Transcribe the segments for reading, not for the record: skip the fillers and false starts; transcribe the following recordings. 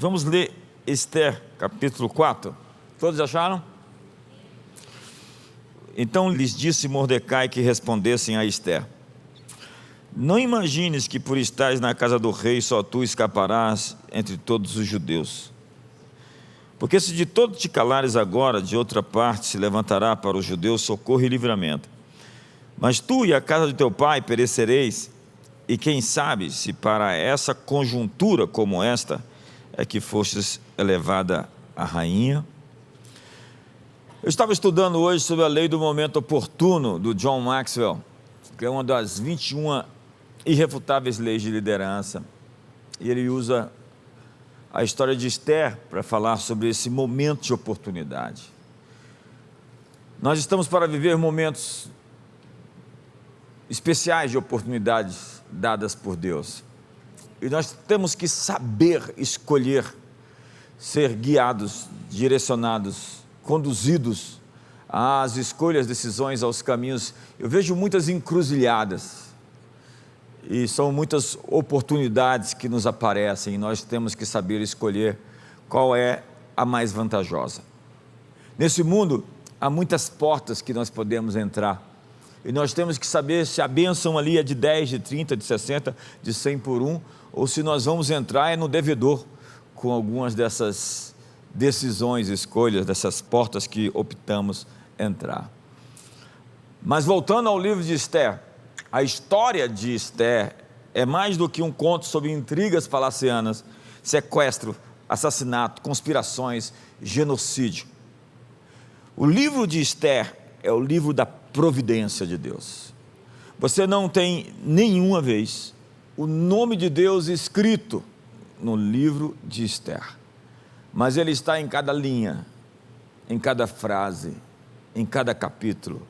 Vamos ler Esther, capítulo 4. Todos acharam? Então lhes disse Mordecai que respondessem a Esther: não imagines que por estares na casa do rei só tu escaparás entre todos os judeus. Porque se de todo te calares agora, de outra parte se levantará para os judeus socorro e livramento. Mas tu e a casa de teu pai perecereis, e quem sabe se para essa conjuntura como esta é que fostes elevada a rainha. Eu estava estudando hoje sobre a lei do momento oportuno, do John Maxwell, que é uma das 21 irrefutáveis leis de liderança, e ele usa a história de Esther para falar sobre esse momento de oportunidade. Nós estamos para viver momentos especiais de oportunidades dadas por Deus, e nós temos que saber escolher, ser guiados, direcionados, conduzidos às escolhas, decisões, aos caminhos. Eu vejo muitas encruzilhadas, e são muitas oportunidades que nos aparecem, e nós temos que saber escolher qual é a mais vantajosa. Nesse mundo, há muitas portas que nós podemos entrar, e nós temos que saber se a bênção ali é de 10, de 30, de 60, de 100 por um, ou se nós vamos entrar no devedor, com algumas dessas decisões, escolhas, dessas portas que optamos entrar. Mas voltando ao livro de Esther, a história de Esther é mais do que um conto sobre intrigas palacianas, sequestro, assassinato, conspirações, genocídio. O livro de Esther é o livro da providência de Deus. Você não tem nenhuma vez o nome de Deus escrito no livro de Esther, mas ele está em cada linha, em cada frase, em cada capítulo.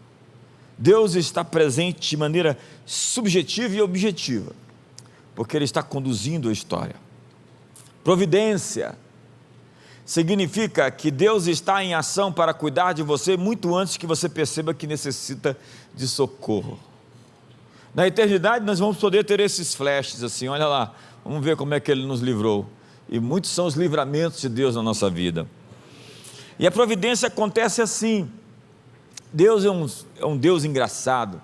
Deus está presente de maneira subjetiva e objetiva, porque Ele está conduzindo a história. Providência significa que Deus está em ação para cuidar de você muito antes que você perceba que necessita de socorro. Na eternidade nós vamos poder ter esses flashes assim, olha lá, vamos ver como é que Ele nos livrou. E muitos são os livramentos de Deus na nossa vida. E a providência acontece assim. Deus é um Deus engraçado.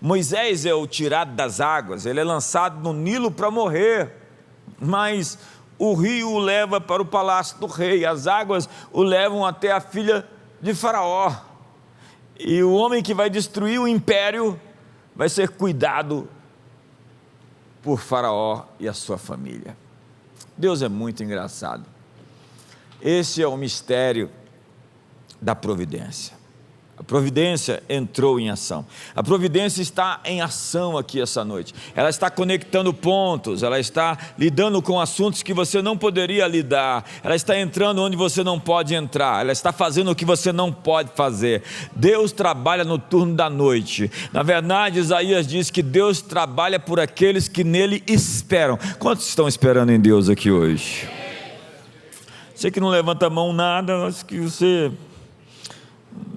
Moisés é o tirado das águas, ele é lançado no Nilo para morrer, mas o rio o leva para o palácio do rei, as águas o levam até a filha de Faraó, e o homem que vai destruir o império vai ser cuidado por Faraó e a sua família. Deus é muito engraçado. Esse é o mistério da providência. A providência entrou em ação. A providência está em ação aqui essa noite. Ela está conectando pontos, ela está lidando com assuntos que você não poderia lidar, ela está entrando onde você não pode entrar, ela está fazendo o que você não pode fazer. Deus trabalha no turno da noite. Na verdade, Isaías diz que Deus trabalha por aqueles que nele esperam. Quantos estão esperando em Deus aqui hoje? Você que não levanta a mão nada, acho que você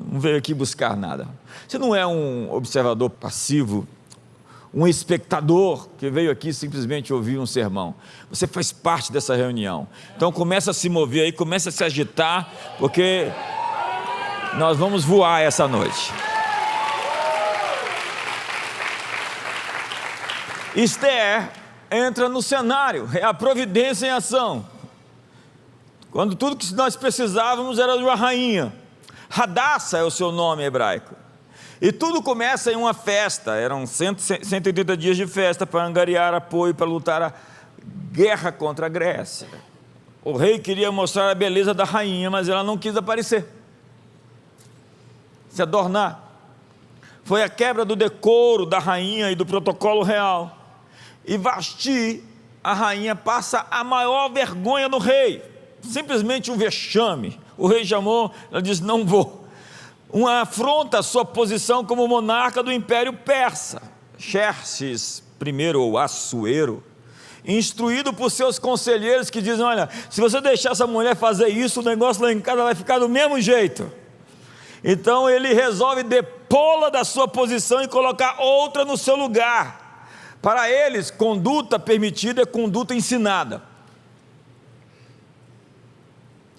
não veio aqui buscar nada. Você não é um observador passivo, um espectador que veio aqui simplesmente ouvir um sermão. Você faz parte dessa reunião. Então começa a se mover aí, começa a se agitar, porque nós vamos voar essa noite. Esther entra no cenário, é a providência em ação. Quando tudo que nós precisávamos era de uma rainha. Hadassah é o seu nome hebraico, e tudo começa em uma festa. Eram 180 dias de festa para angariar apoio, para lutar a guerra contra a Grécia. O rei queria mostrar a beleza da rainha, mas ela não quis aparecer, se adornar. Foi a quebra do decoro da rainha e do protocolo real, e Vasti, a rainha, passa a maior vergonha do rei, simplesmente um vexame. O rei chamou, ela disse: não vou. Uma afronta à sua posição como monarca do Império Persa. Xerxes I, ou Assuero, instruído por seus conselheiros que dizem: olha, se você deixar essa mulher fazer isso, o negócio lá em casa vai ficar do mesmo jeito. Então ele resolve depô-la da sua posição e colocar outra no seu lugar. Para eles, conduta permitida é conduta ensinada.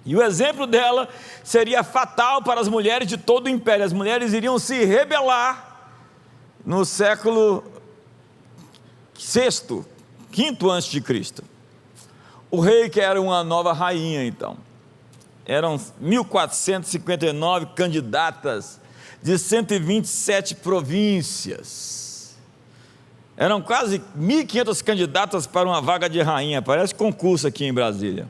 E o exemplo dela seria fatal para as mulheres de todo o império. As mulheres iriam se rebelar no século VI, V antes de Cristo. O rei quer uma nova rainha, então. Eram 1459 candidatas de 127 províncias. Eram quase 1.500 candidatas para uma vaga de rainha. Parece concurso aqui em Brasília.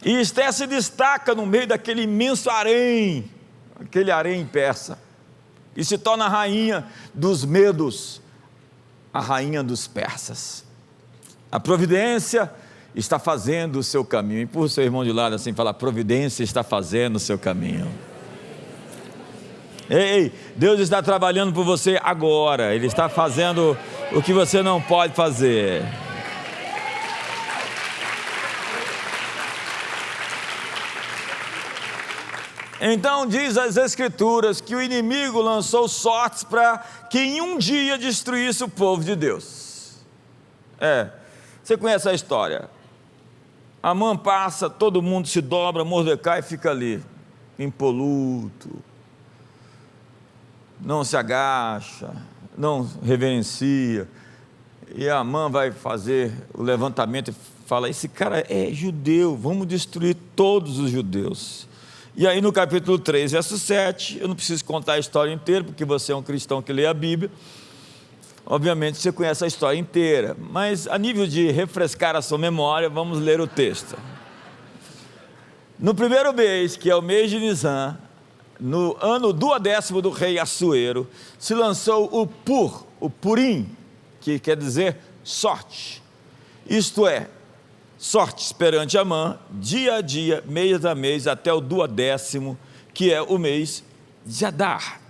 E Esther se destaca no meio daquele imenso harém, aquele harém persa, e se torna a rainha dos medos, a rainha dos persas. A providência está fazendo o seu caminho. Empurra o seu irmão de lado assim, fala: a providência está fazendo o seu caminho. Ei, Deus está trabalhando por você agora. Ele está fazendo o que você não pode fazer. Então diz as Escrituras que o inimigo lançou sortes para que em um dia destruísse o povo de Deus. Você conhece a história. Amã passa, todo mundo se dobra, Mordecai fica ali, impoluto, não se agacha, não reverencia. E Amã vai fazer o levantamento e fala: esse cara é judeu, vamos destruir todos os judeus. E aí no capítulo 3, verso 7, eu não preciso contar a história inteira, porque você é um cristão que lê a Bíblia, obviamente você conhece a história inteira, mas a nível de refrescar a sua memória, vamos ler o texto. No primeiro mês, que é o mês de Nisan, no ano 12º do rei Assuero, se lançou o Purim, que quer dizer sorte, isto é, sortes perante Amã, dia a dia, mês a mês, até o 12º, que é o mês de Adar.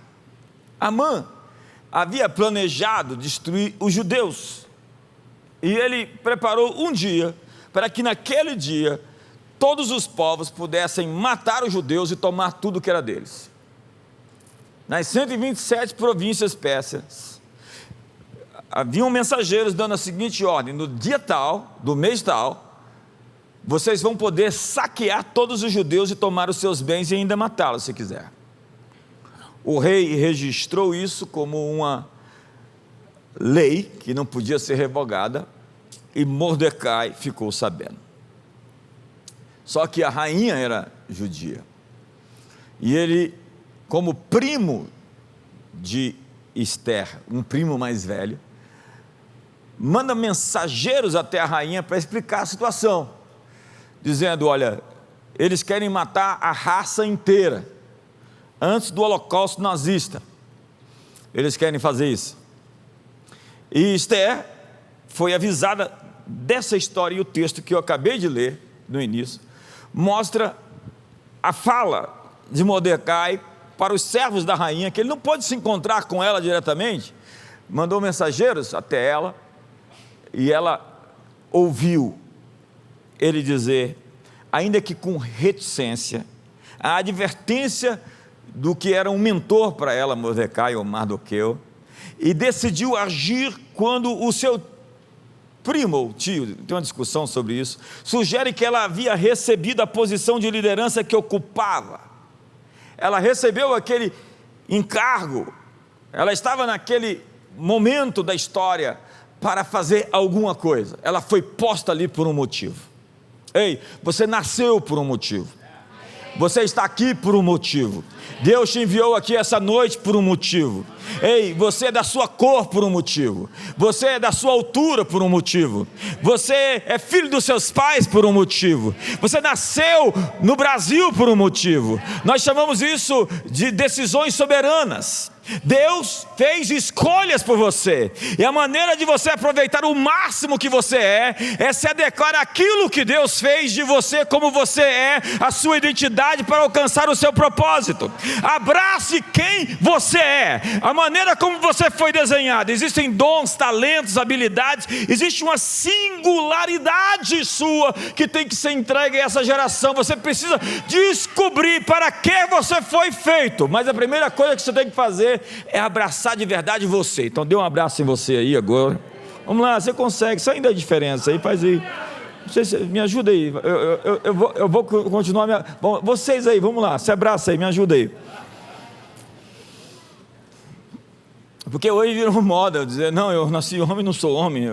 Amã havia planejado destruir os judeus, e ele preparou um dia, para que naquele dia, todos os povos pudessem matar os judeus e tomar tudo que era deles. Nas 127 províncias persas, haviam mensageiros dando a seguinte ordem: no dia tal, do mês tal, vocês vão poder saquear todos os judeus e tomar os seus bens e ainda matá-los se quiser. O rei registrou isso como uma lei que não podia ser revogada, e Mordecai ficou sabendo. Só que a rainha era judia, e ele, como primo de Esther, um primo mais velho, manda mensageiros até a rainha para explicar a situação, dizendo: olha, eles querem matar a raça inteira, antes do holocausto nazista, eles querem fazer isso. E Esther foi avisada dessa história, e o texto que eu acabei de ler, no início, mostra a fala de Mordecai para os servos da rainha, que ele não pôde se encontrar com ela diretamente, mandou mensageiros até ela, e ela ouviu ele dizer, ainda que com reticência, a advertência do que era um mentor para ela, Mordecai ou Mardoqueu, e decidiu agir quando o seu primo ou tio, tem uma discussão sobre isso, sugere que ela havia recebido a posição de liderança que ocupava. Ela recebeu aquele encargo, ela estava naquele momento da história para fazer alguma coisa, ela foi posta ali por um motivo. Ei, você nasceu por um motivo, você está aqui por um motivo, Deus te enviou aqui essa noite por um motivo. Ei, você é da sua cor por um motivo, você é da sua altura por um motivo, você é filho dos seus pais por um motivo, você nasceu no Brasil por um motivo. Nós chamamos isso de decisões soberanas. Deus fez escolhas por você, e a maneira de você aproveitar o máximo que você é se adequar àquilo que Deus fez de você, como você é, a sua identidade, para alcançar o seu propósito. Abrace quem você é, a maneira como você foi desenhado. Existem dons, talentos, habilidades, existe uma singularidade sua que tem que ser entregue a essa geração. Você precisa descobrir para que você foi feito, mas a primeira coisa que você tem que fazer é abraçar de verdade você. Então dê um abraço em você aí agora. Vamos lá, você consegue, isso ainda é a diferença aí, faz aí. Me ajuda aí, eu vou continuar. Bom, vocês aí, vamos lá, se abraça aí, me ajuda aí. Porque hoje virou moda dizer, não, eu nasci homem, não sou homem.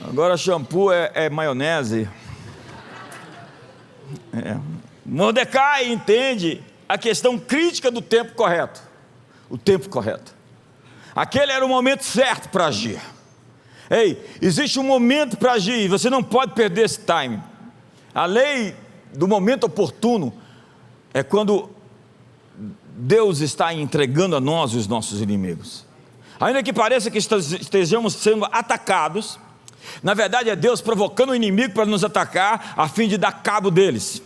Agora shampoo é maionese. Mordecai entende a questão crítica do tempo correto. O tempo correto. Aquele era o momento certo para agir. Ei, existe um momento para agir e você não pode perder esse time. A lei do momento oportuno é quando Deus está entregando a nós os nossos inimigos. Ainda que pareça que estejamos sendo atacados, na verdade é Deus provocando o inimigo para nos atacar, a fim de dar cabo deles.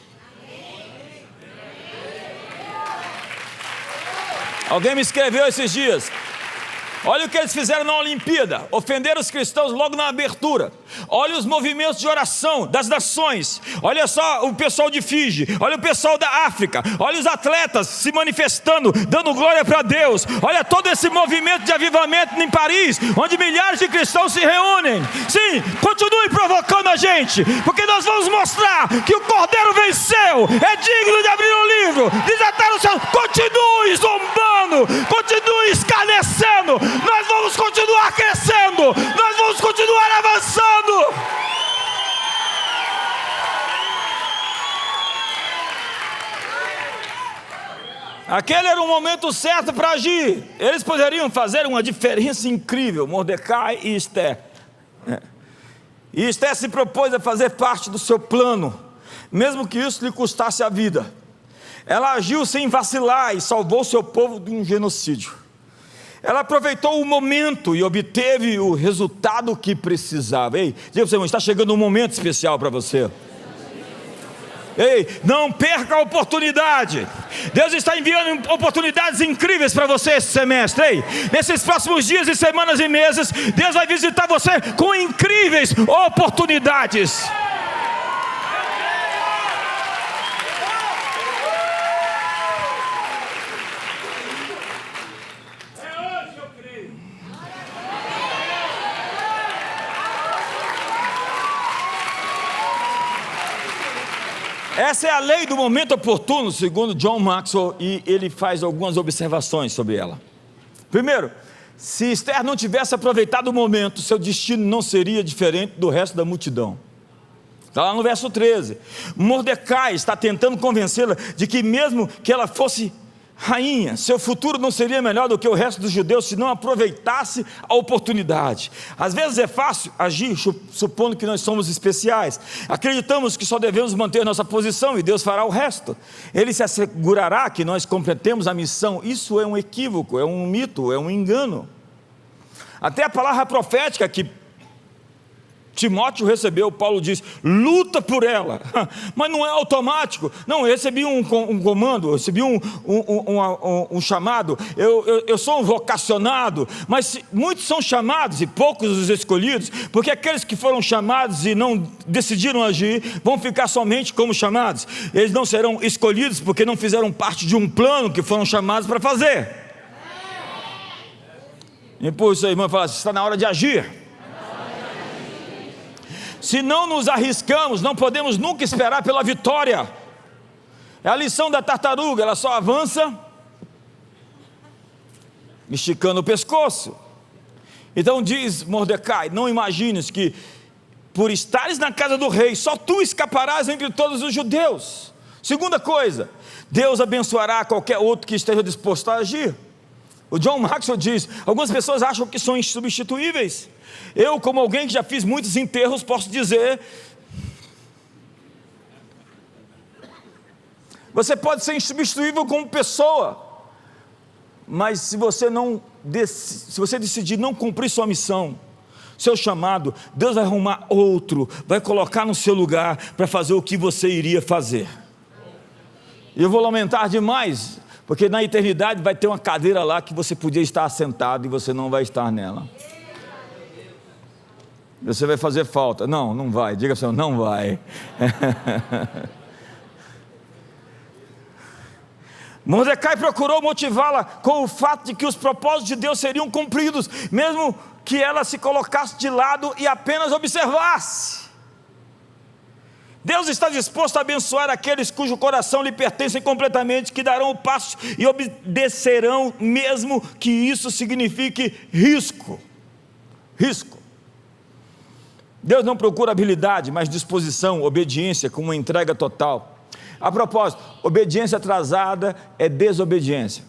Alguém me escreveu esses dias: olha o que eles fizeram na Olimpíada, ofenderam os cristãos logo na abertura. Olha os movimentos de oração das nações. Olha só o pessoal de Fiji, olha o pessoal da África, olha os atletas se manifestando, dando glória para Deus. Olha todo esse movimento de avivamento em Paris, onde milhares de cristãos se reúnem. Sim, continue provocando a gente, porque nós vamos mostrar que o Cordeiro venceu, é digno de abrir o livro, desatar o céu. Continue zombando, continue escarnecendo. Nós vamos continuar crescendo, nós vamos continuar avançando. Aquele era o momento certo para agir. Eles poderiam fazer uma diferença incrível, Mordecai e Esther. E Esther se propôs a fazer parte do seu plano, mesmo que isso lhe custasse a vida. Ela agiu sem vacilar e salvou seu povo de um genocídio. Ela aproveitou o momento e obteve o resultado que precisava. Ei, diga para você, irmão, está chegando um momento especial para você. Ei, não perca a oportunidade. Deus está enviando oportunidades incríveis para você esse semestre. Ei, nesses próximos dias e semanas e meses, Deus vai visitar você com incríveis oportunidades. Essa é a lei do momento oportuno, segundo John Maxwell, e ele faz algumas observações sobre ela. Primeiro, se Esther não tivesse aproveitado o momento, seu destino não seria diferente do resto da multidão. Está lá no verso 13. Mordecai está tentando convencê-la de que mesmo que ela fosse rainha, seu futuro não seria melhor do que o resto dos judeus se não aproveitasse a oportunidade. Às vezes é fácil agir supondo que nós somos especiais. Acreditamos que só devemos manter nossa posição e Deus fará o resto. Ele se assegurará que nós completemos a missão. Isso é um equívoco, é um mito, é um engano. Até a palavra profética que Timóteo recebeu, Paulo diz, luta por ela, mas não é automático. Não, eu recebi um comando, eu recebi um chamado, eu sou um vocacionado, mas muitos são chamados e poucos os escolhidos, porque aqueles que foram chamados e não decidiram agir, vão ficar somente como chamados. Eles não serão escolhidos porque não fizeram parte de um plano que foram chamados para fazer. E por isso a irmã fala, está na hora de agir. Se não nos arriscamos, não podemos nunca esperar pela vitória. É a lição da tartaruga, ela só avança esticando o pescoço. Então diz Mordecai, não imagines que por estares na casa do rei, só tu escaparás entre todos os judeus. Segunda coisa, Deus abençoará qualquer outro que esteja disposto a agir. O John Maxwell diz, algumas pessoas acham que são insubstituíveis. Eu, como alguém que já fiz muitos enterros, posso dizer, você pode ser insubstituível como pessoa, mas se você decidir não cumprir sua missão, seu chamado, Deus vai arrumar outro, vai colocar no seu lugar para fazer o que você iria fazer. E eu vou lamentar demais, porque na eternidade vai ter uma cadeira lá que você podia estar sentado e você não vai estar nela. Você vai fazer falta. Não, não vai. Diga assim, não vai. Mordecai procurou motivá-la com o fato de que os propósitos de Deus seriam cumpridos, mesmo que ela se colocasse de lado e apenas observasse. Deus está disposto a abençoar aqueles cujo coração lhe pertencem completamente, que darão o passo e obedecerão, mesmo que isso signifique risco. Risco. Deus não procura habilidade, mas disposição, obediência com uma entrega total. A propósito, obediência atrasada é desobediência.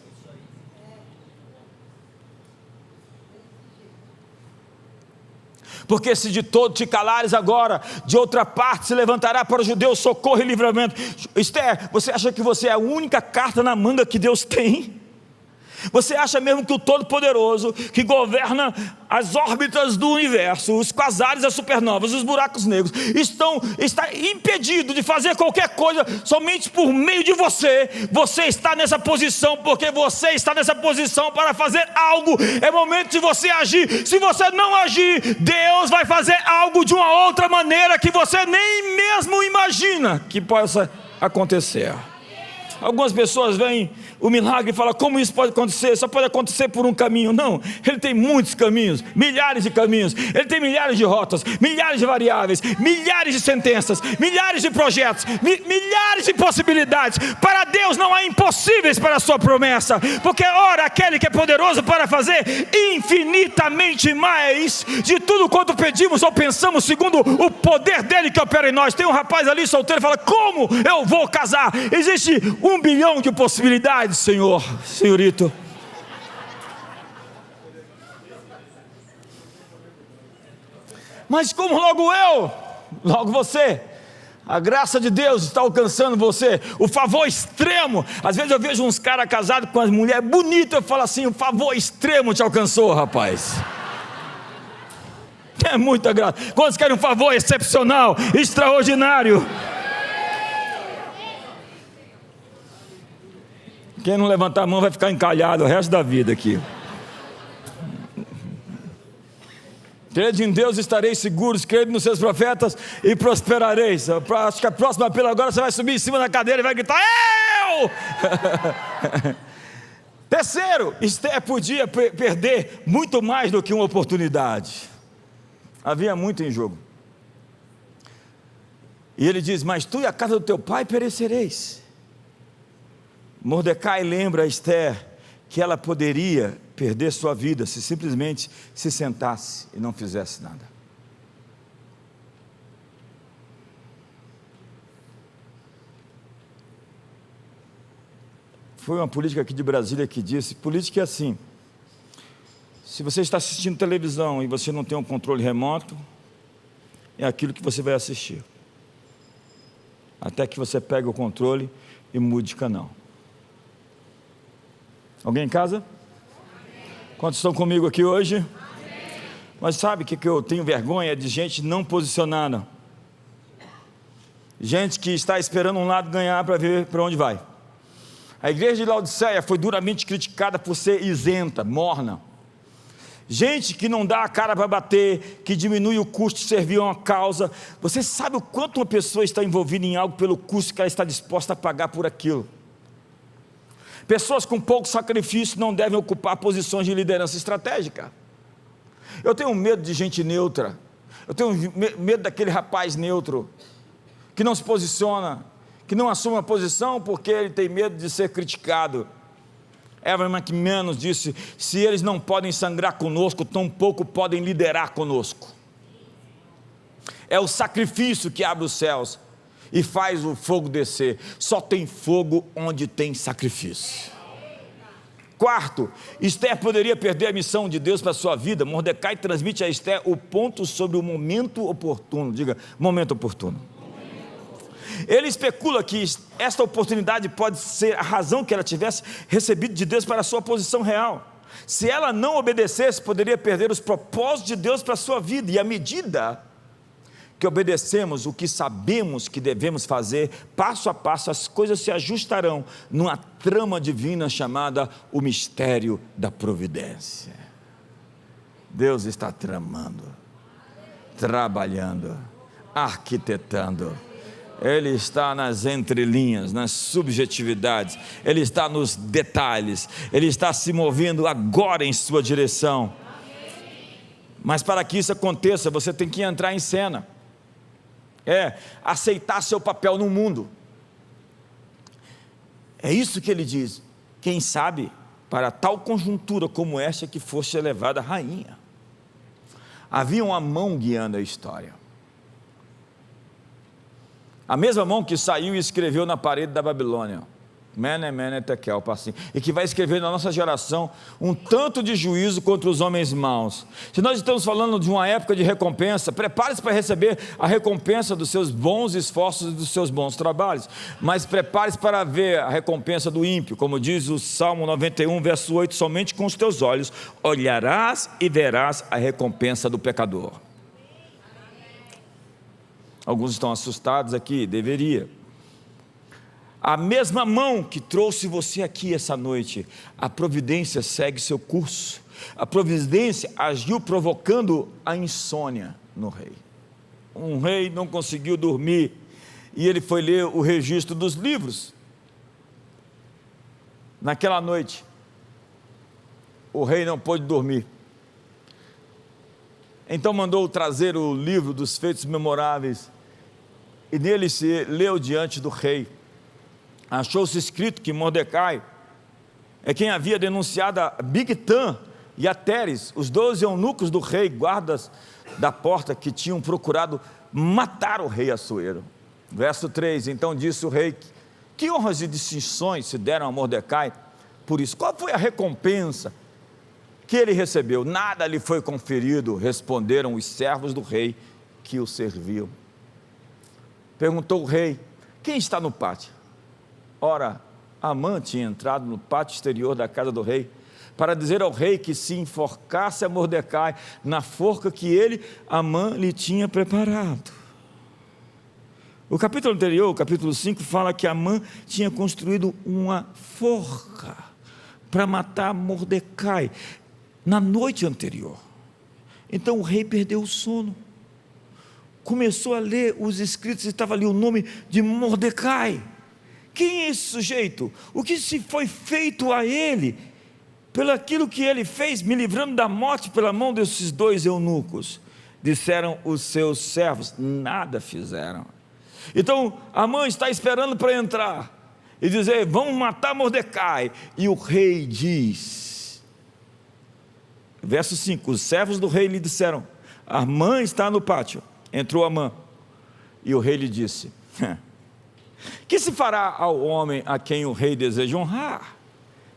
Porque se de todo te calares agora, de outra parte se levantará para os judeus socorro e livramento. Esther, você acha que você é a única carta na manga que Deus tem? Você acha mesmo que o Todo-Poderoso, que governa as órbitas do universo, os quasares, as supernovas, os buracos negros, está impedido de fazer qualquer coisa somente por meio de você? Você está nessa posição porque você está nessa posição para fazer algo. É momento de você agir. Se você não agir, Deus vai fazer algo de uma outra maneira que você nem mesmo imagina que possa acontecer. Algumas pessoas veem o milagre e falam: como isso pode acontecer? Só pode acontecer por um caminho. Não, ele tem muitos caminhos, milhares de caminhos. Ele tem milhares de rotas, milhares de variáveis, milhares de sentenças, milhares de projetos, milhares de possibilidades. Para Deus não há impossíveis para a sua promessa, porque ora aquele que é poderoso para fazer infinitamente mais de tudo quanto pedimos ou pensamos, segundo o poder dele que opera em nós. Tem um rapaz ali solteiro e fala: como eu vou casar? Existe 1 bilhão de possibilidades, senhorito. Mas como logo eu, logo você? A graça de Deus está alcançando você, o favor extremo. Às vezes eu vejo uns caras casados com as mulheres bonitas, eu falo assim: o favor extremo te alcançou, rapaz. É muita graça. Quantos querem um favor excepcional, extraordinário? Quem não levantar a mão vai ficar encalhado o resto da vida aqui. Crede em Deus, estareis seguros. Crede nos seus profetas e prosperareis. Acho que a próxima apelo agora você vai subir em cima da cadeira e vai gritar: eu! Terceiro, Esther podia perder muito mais do que uma oportunidade. Havia muito em jogo. E ele diz: mas tu e a casa do teu pai perecereis. Mordecai lembra a Esther que ela poderia perder sua vida se simplesmente se sentasse e não fizesse nada. Foi uma política aqui de Brasília que disse: política é assim, se você está assistindo televisão e você não tem um controle remoto, é aquilo que você vai assistir, até que você pegue o controle e mude de canal. Alguém em casa? Quantos estão comigo aqui hoje? Amém. Mas sabe o que eu tenho vergonha? De gente não posicionada, gente que está esperando um lado ganhar para ver para onde vai. A igreja de Laodiceia foi duramente criticada por ser isenta, morna. Gente que não dá a cara para bater, que diminui o custo de servir a uma causa. Você sabe o quanto uma pessoa está envolvida em algo pelo custo que ela está disposta a pagar por aquilo? Pessoas com pouco sacrifício não devem ocupar posições de liderança estratégica. Eu tenho medo de gente neutra. Eu tenho medo daquele rapaz neutro, que não se posiciona, que não assume uma posição porque ele tem medo de ser criticado. Evan McManus disse: se eles não podem sangrar conosco, tampouco podem liderar conosco. É o sacrifício que abre os céus e faz o fogo descer. Só tem fogo onde tem sacrifício. Quarto, Esther poderia perder a missão de Deus para a sua vida. Mordecai transmite a Esther o ponto sobre o momento oportuno. Diga, momento oportuno. Ele especula que esta oportunidade pode ser a razão que ela tivesse recebido de Deus para a sua posição real. Se ela não obedecesse, poderia perder os propósitos de Deus para a sua vida. E à medida que obedecemos o que sabemos que devemos fazer, passo a passo as coisas se ajustarão numa trama divina chamada o mistério da providência. Deus está tramando, trabalhando, arquitetando. Ele está nas entrelinhas, nas subjetividades, Ele está nos detalhes, Ele está se movendo agora em sua direção. Mas para que isso aconteça, você tem que entrar em cena. é aceitar seu papel no mundo. É isso que ele diz. Quem sabe, para tal conjuntura como esta, que fosse elevada rainha. Havia uma mão guiando a história. A mesma mão que saiu e escreveu na parede da Babilônia, Mene, Mene, Tekel, Parsim, e que vai escrever na nossa geração um tanto de juízo contra os homens maus. Se nós estamos falando de uma época de recompensa, prepare-se para receber a recompensa dos seus bons esforços e dos seus bons trabalhos, mas prepare-se para ver a recompensa do ímpio, como diz o Salmo 91, verso 8, somente com os teus olhos olharás e verás a recompensa do pecador. Alguns estão assustados aqui, deveria. A mesma mão que trouxe você aqui essa noite, a providência segue seu curso. A providência agiu provocando a insônia no rei. Um rei não conseguiu dormir e ele foi ler o registro dos livros. Naquela noite, o rei não pôde dormir. Então mandou trazer o livro dos feitos memoráveis e nele se leu diante do rei. Achou-se escrito que Mordecai é quem havia denunciado a Bigtan e a Teres, os 12 eunucos do rei, guardas da porta, que tinham procurado matar o rei Assuero. Verso 3, então disse o rei, que honras e distinções se deram a Mordecai por isso? Qual foi a recompensa que ele recebeu? Nada lhe foi conferido, responderam os servos do rei que o serviam. Perguntou o rei, quem está no pátio? Ora, Amã tinha entrado no pátio exterior da casa do rei, para dizer ao rei que se enforcasse a Mordecai na forca que ele, Amã, lhe tinha preparado. O capítulo anterior, o capítulo 5, fala que Amã tinha construído uma forca para matar Mordecai na noite anterior. Então o rei perdeu o sono, começou a ler os escritos, estava ali o nome de Mordecai. Quem é esse sujeito? O que se foi feito a ele, pelo aquilo que ele fez, me livrando da morte pela mão desses 2 eunucos? Disseram os seus servos, nada fizeram. Então Amã está esperando para entrar e dizer, vamos matar Mordecai. E o rei diz, verso 5, os servos do rei lhe disseram, Amã está no pátio. Entrou Amã e o rei lhe disse, que se fará ao homem a quem o rei deseja honrar?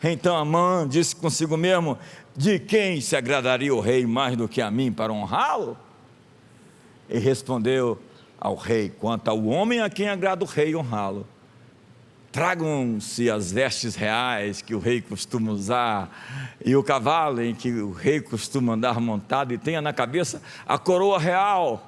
Então Amã disse consigo mesmo, de quem se agradaria o rei mais do que a mim para honrá-lo? E respondeu ao rei, quanto ao homem a quem agrada o rei honrá-lo, tragam-se as vestes reais que o rei costuma usar, e o cavalo em que o rei costuma andar montado, e tenha na cabeça a coroa real.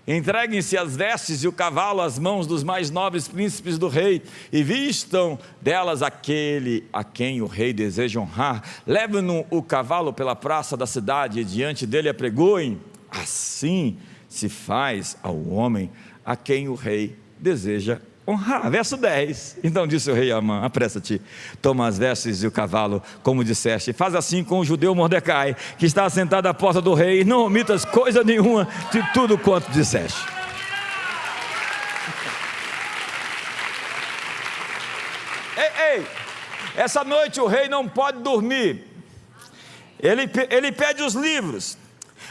Entreguem-se as vestes e o cavalo às mãos dos mais nobres príncipes do rei, e vistam delas aquele a quem o rei deseja honrar. Levem-no o cavalo pela praça da cidade, e diante dele apregoem. Assim se faz ao homem a quem o rei deseja honrar. Verso 10, então disse o rei a Amã, apressa-te, toma as vestes e o cavalo, como disseste, faz assim com o judeu Mordecai, que está assentado à porta do rei, e não omitas coisa nenhuma de tudo quanto disseste. Ei, essa noite o rei não pode dormir, ele pede os livros,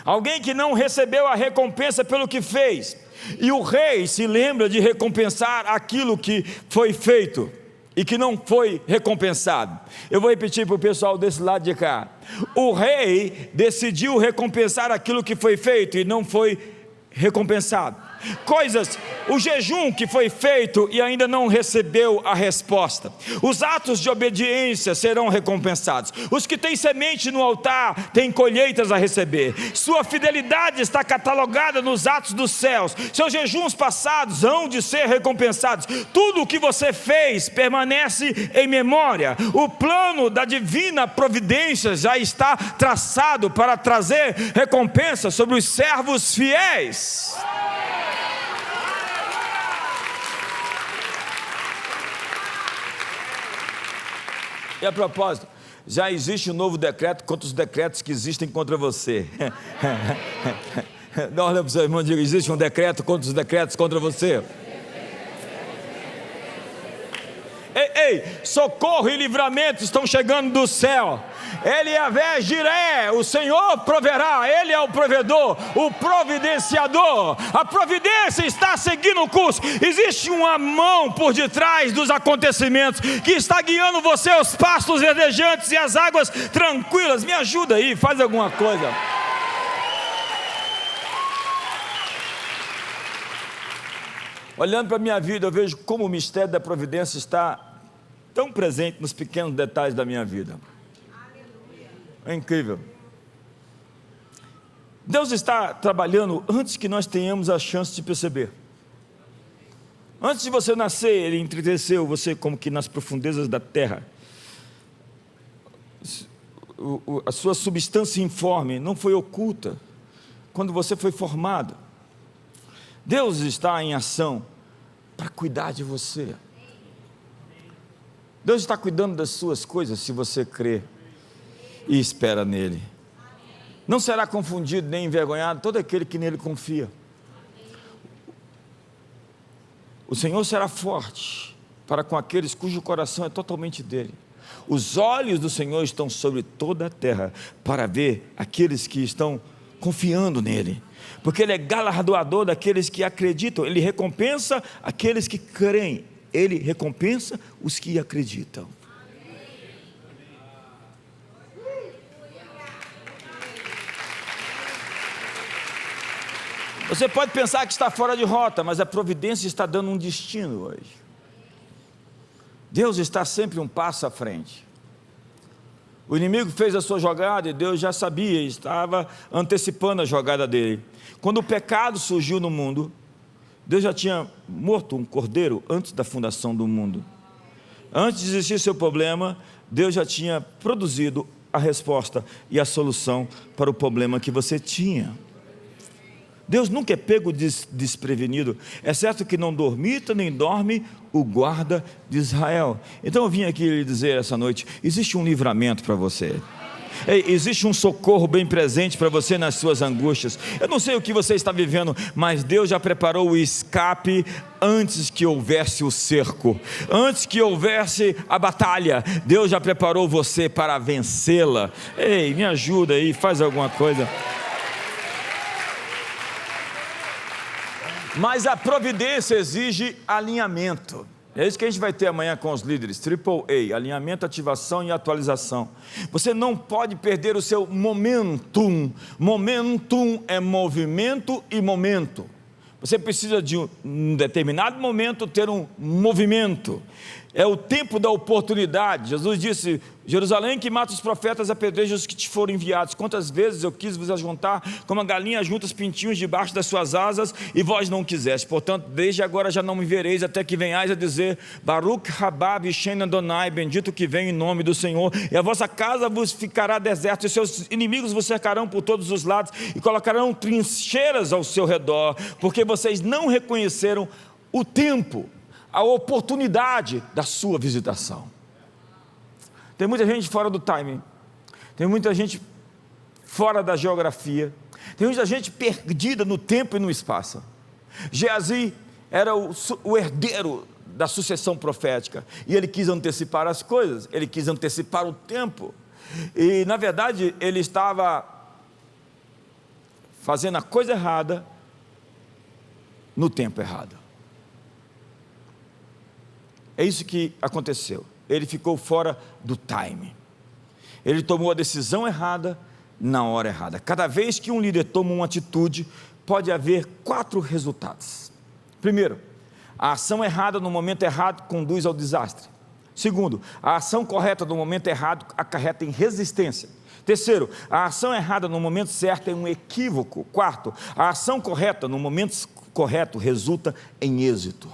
alguém que não recebeu a recompensa pelo que fez. E o rei se lembra de recompensar aquilo que foi feito e que não foi recompensado. Eu vou repetir para o pessoal desse lado de cá. O rei decidiu recompensar aquilo que foi feito e não foi recompensado. Coisas, o jejum que foi feito e ainda não recebeu a resposta. Os atos de obediência serão recompensados. Os que têm semente no altar têm colheitas a receber. Sua fidelidade está catalogada nos atos dos céus. Seus jejuns passados hão de ser recompensados. Tudo o que você fez permanece em memória. O plano da divina providência já está traçado para trazer recompensa sobre os servos fiéis. E a propósito, já existe um novo decreto contra os decretos que existem contra você. Dá uma olhada para o seu irmão e diga: existe um decreto contra os decretos contra você. Ei, socorro e livramento estão chegando do céu. Ele é Yahvé Jiré, o Senhor proverá. Ele é o provedor, o providenciador. A providência está seguindo o curso. Existe uma mão por detrás dos acontecimentos que está guiando você aos pastos verdejantes e às águas tranquilas. Me ajuda aí, faz alguma coisa. Olhando para a minha vida, eu vejo como o mistério da providência está tão presente nos pequenos detalhes da minha vida. É incrível. Deus está trabalhando antes que nós tenhamos a chance de perceber. Antes de você nascer, Ele entreteceu você como que nas profundezas da terra. A sua substância informe não foi oculta quando você foi formado. Deus está em ação para cuidar de você. Deus está cuidando das suas coisas se você crê e espera nele. Não será confundido nem envergonhado todo aquele que nele confia. O Senhor será forte para com aqueles cujo coração é totalmente dele. Os olhos do Senhor estão sobre toda a terra para ver aqueles que estão confiando nele, porque ele é galardoador daqueles que acreditam. Ele recompensa aqueles que creem. Ele recompensa os que acreditam. Você pode pensar que está fora de rota, mas a providência está dando um destino hoje. Deus está sempre um passo à frente. O inimigo fez a sua jogada e Deus já sabia, estava antecipando a jogada dele. Quando o pecado surgiu no mundo, Deus já tinha morto um cordeiro antes da fundação do mundo. Antes de existir seu problema, Deus já tinha produzido a resposta e a solução para o problema que você tinha. Deus nunca é pego desprevenido. É certo que não dormita nem dorme o guarda de Israel. Então eu vim aqui lhe dizer essa noite: existe um livramento para você. Existe um socorro bem presente para você nas suas angústias. Eu não sei o que você está vivendo, mas Deus já preparou o escape antes que houvesse o cerco, antes que houvesse a batalha. Deus já preparou você para vencê-la. Ei, me ajuda aí, faz alguma coisa. Mas a providência exige alinhamento. É isso que a gente vai ter amanhã com os líderes, AAA, alinhamento, ativação e atualização. Você não pode perder o seu momentum. Momentum é movimento e momento. Você precisa de um determinado momento ter um movimento. É o tempo da oportunidade. Jesus disse: Jerusalém que mata os profetas, apedreja os que te foram enviados. Quantas vezes eu quis vos ajuntar, como a galinha junta os pintinhos debaixo das suas asas, e vós não quiseste. Portanto, desde agora já não me vereis, até que venhais a dizer: Baruch Rabab Shem Adonai, bendito que vem em nome do Senhor. E a vossa casa vos ficará deserta, e seus inimigos vos cercarão por todos os lados, e colocarão trincheiras ao seu redor, porque vocês não reconheceram o tempo, a oportunidade da sua visitação. Tem muita gente fora do timing, tem muita gente fora da geografia, tem muita gente perdida no tempo e no espaço. Geazi era o herdeiro da sucessão profética, e ele quis antecipar as coisas, ele quis antecipar o tempo, e na verdade ele estava fazendo a coisa errada no tempo errado. É isso que aconteceu. Ele ficou fora do time. Ele tomou a decisão errada na hora errada. Cada vez que um líder toma uma atitude, pode haver 4 resultados. Primeiro, a ação errada no momento errado conduz ao desastre. Segundo, a ação correta no momento errado acarreta em resistência. Terceiro, a ação errada no momento certo é um equívoco. Quarto, a ação correta no momento correto resulta em êxito.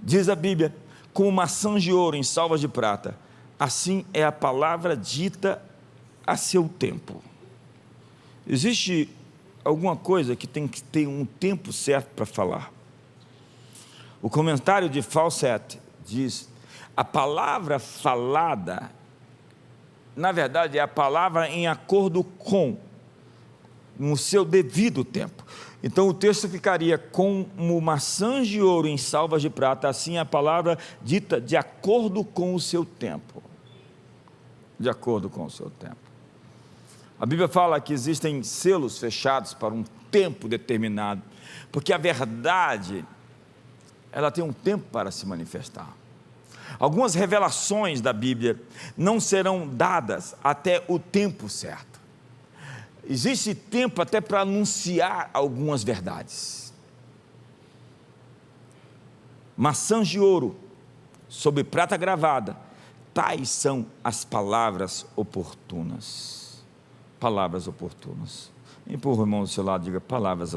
Diz a Bíblia: como maçãs de ouro em salvas de prata, assim é a palavra dita a seu tempo. Existe alguma coisa que tem que ter um tempo certo para falar. O comentário de Fawcett diz: a palavra falada, na verdade, é a palavra em acordo com no seu devido tempo. Então o texto ficaria: como maçãs de ouro em salvas de prata, assim a palavra dita de acordo com o seu tempo. De acordo com o seu tempo. A Bíblia fala que existem selos fechados para um tempo determinado, porque a verdade, ela tem um tempo para se manifestar. Algumas revelações da Bíblia não serão dadas até o tempo certo. Existe tempo até para anunciar algumas verdades. Maçãs de ouro sobre prata gravada, tais são as palavras oportunas. Palavras oportunas. Empurra o irmão do seu lado e diga: palavras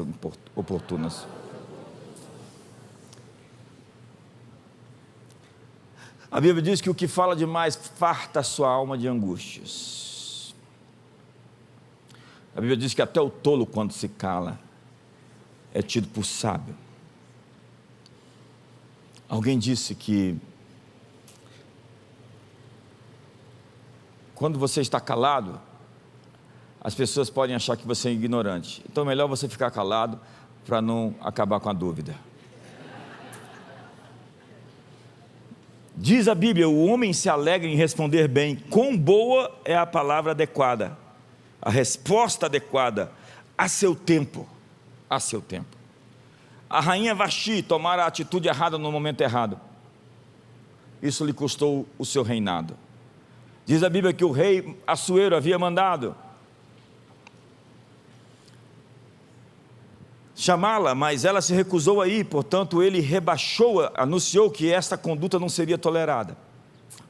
oportunas. A Bíblia diz que o que fala demais farta a sua alma de angústias. A Bíblia diz que até o tolo, quando se cala, é tido por sábio. Alguém disse que quando você está calado, as pessoas podem achar que você é ignorante. Então é melhor você ficar calado para não acabar com a dúvida. Diz a Bíblia: o homem se alegra em responder bem. Quão boa é a palavra adequada, a resposta adequada, a seu tempo. A seu tempo. A rainha Vaxi tomara a atitude errada no momento errado. Isso lhe custou o seu reinado. Diz a Bíblia que o rei Assuero havia mandado chamá-la, mas ela se recusou a ir, portanto ele rebaixou-a, anunciou que esta conduta não seria tolerada,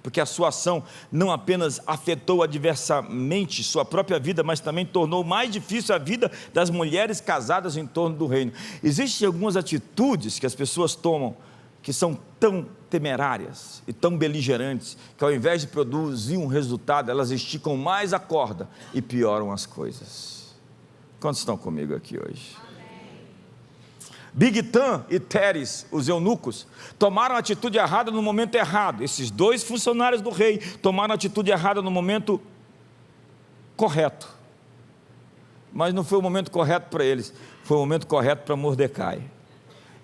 porque a sua ação não apenas afetou adversamente sua própria vida, mas também tornou mais difícil a vida das mulheres casadas em torno do reino. Existem algumas atitudes que as pessoas tomam, que são tão temerárias e tão beligerantes, que ao invés de produzir um resultado, elas esticam mais a corda e pioram as coisas. Quantos estão comigo aqui hoje? Bigtan e Teres, os eunucos, tomaram a atitude errada no momento errado. Esses dois funcionários do rei tomaram a atitude errada no momento correto. Mas não foi o momento correto para eles, foi o momento correto para Mordecai.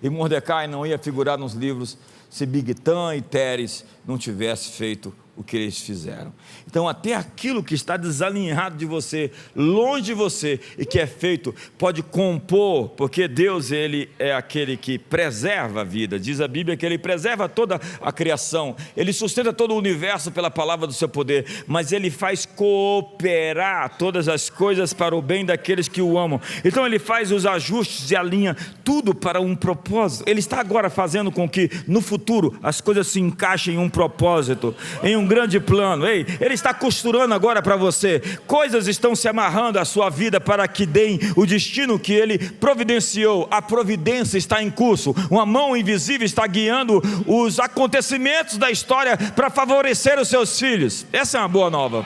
E Mordecai não ia figurar nos livros se Bigtan e Teres não tivessem feito o que eles fizeram. Então até aquilo que está desalinhado de você, longe de você, e que é feito, pode compor, porque Deus, Ele é aquele que preserva a vida. Diz a Bíblia que Ele preserva toda a criação, Ele sustenta todo o universo pela palavra do seu poder, mas Ele faz cooperar todas as coisas para o bem daqueles que o amam. Então Ele faz os ajustes e alinha tudo para um propósito. Ele está agora fazendo com que no futuro as coisas se encaixem em um propósito, em um grande plano. Ei, Ele está costurando agora para você, coisas estão se amarrando à sua vida para que deem o destino que Ele providenciou. A providência está em curso, uma mão invisível está guiando os acontecimentos da história para favorecer os seus filhos. Essa é uma boa nova.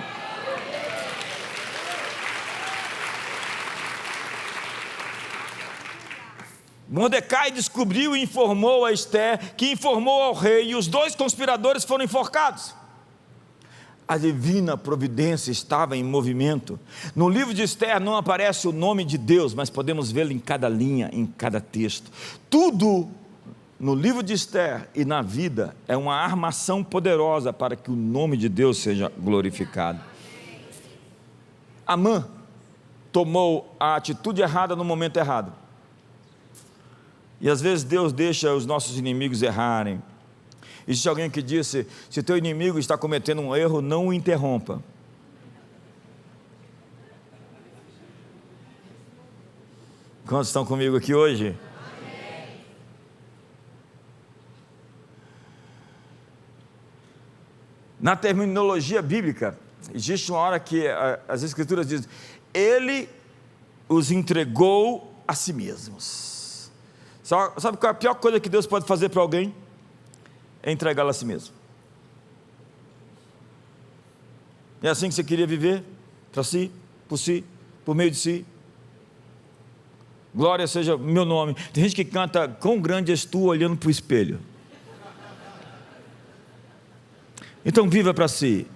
Mordecai descobriu e informou a Ester, que informou ao rei, e os dois conspiradores foram enforcados. A divina providência estava em movimento. No livro de Ester não aparece o nome de Deus, mas podemos vê-lo em cada linha, em cada texto. Tudo no livro de Ester e na vida é uma armação poderosa para que o nome de Deus seja glorificado. Amã tomou a atitude errada no momento errado. E às vezes Deus deixa os nossos inimigos errarem. Existe alguém que disse: se teu inimigo está cometendo um erro, não o interrompa. Quantos estão comigo aqui hoje? Amém. Na terminologia bíblica, existe uma hora que as escrituras dizem: Ele os entregou a si mesmos. Sabe qual é a pior coisa que Deus pode fazer para alguém? É entregá-lo a si mesmo. É assim que você queria viver? Para si, por meio de si. Glória seja meu nome. Tem gente que canta: quão grande és tu, olhando para o espelho. Então viva para si.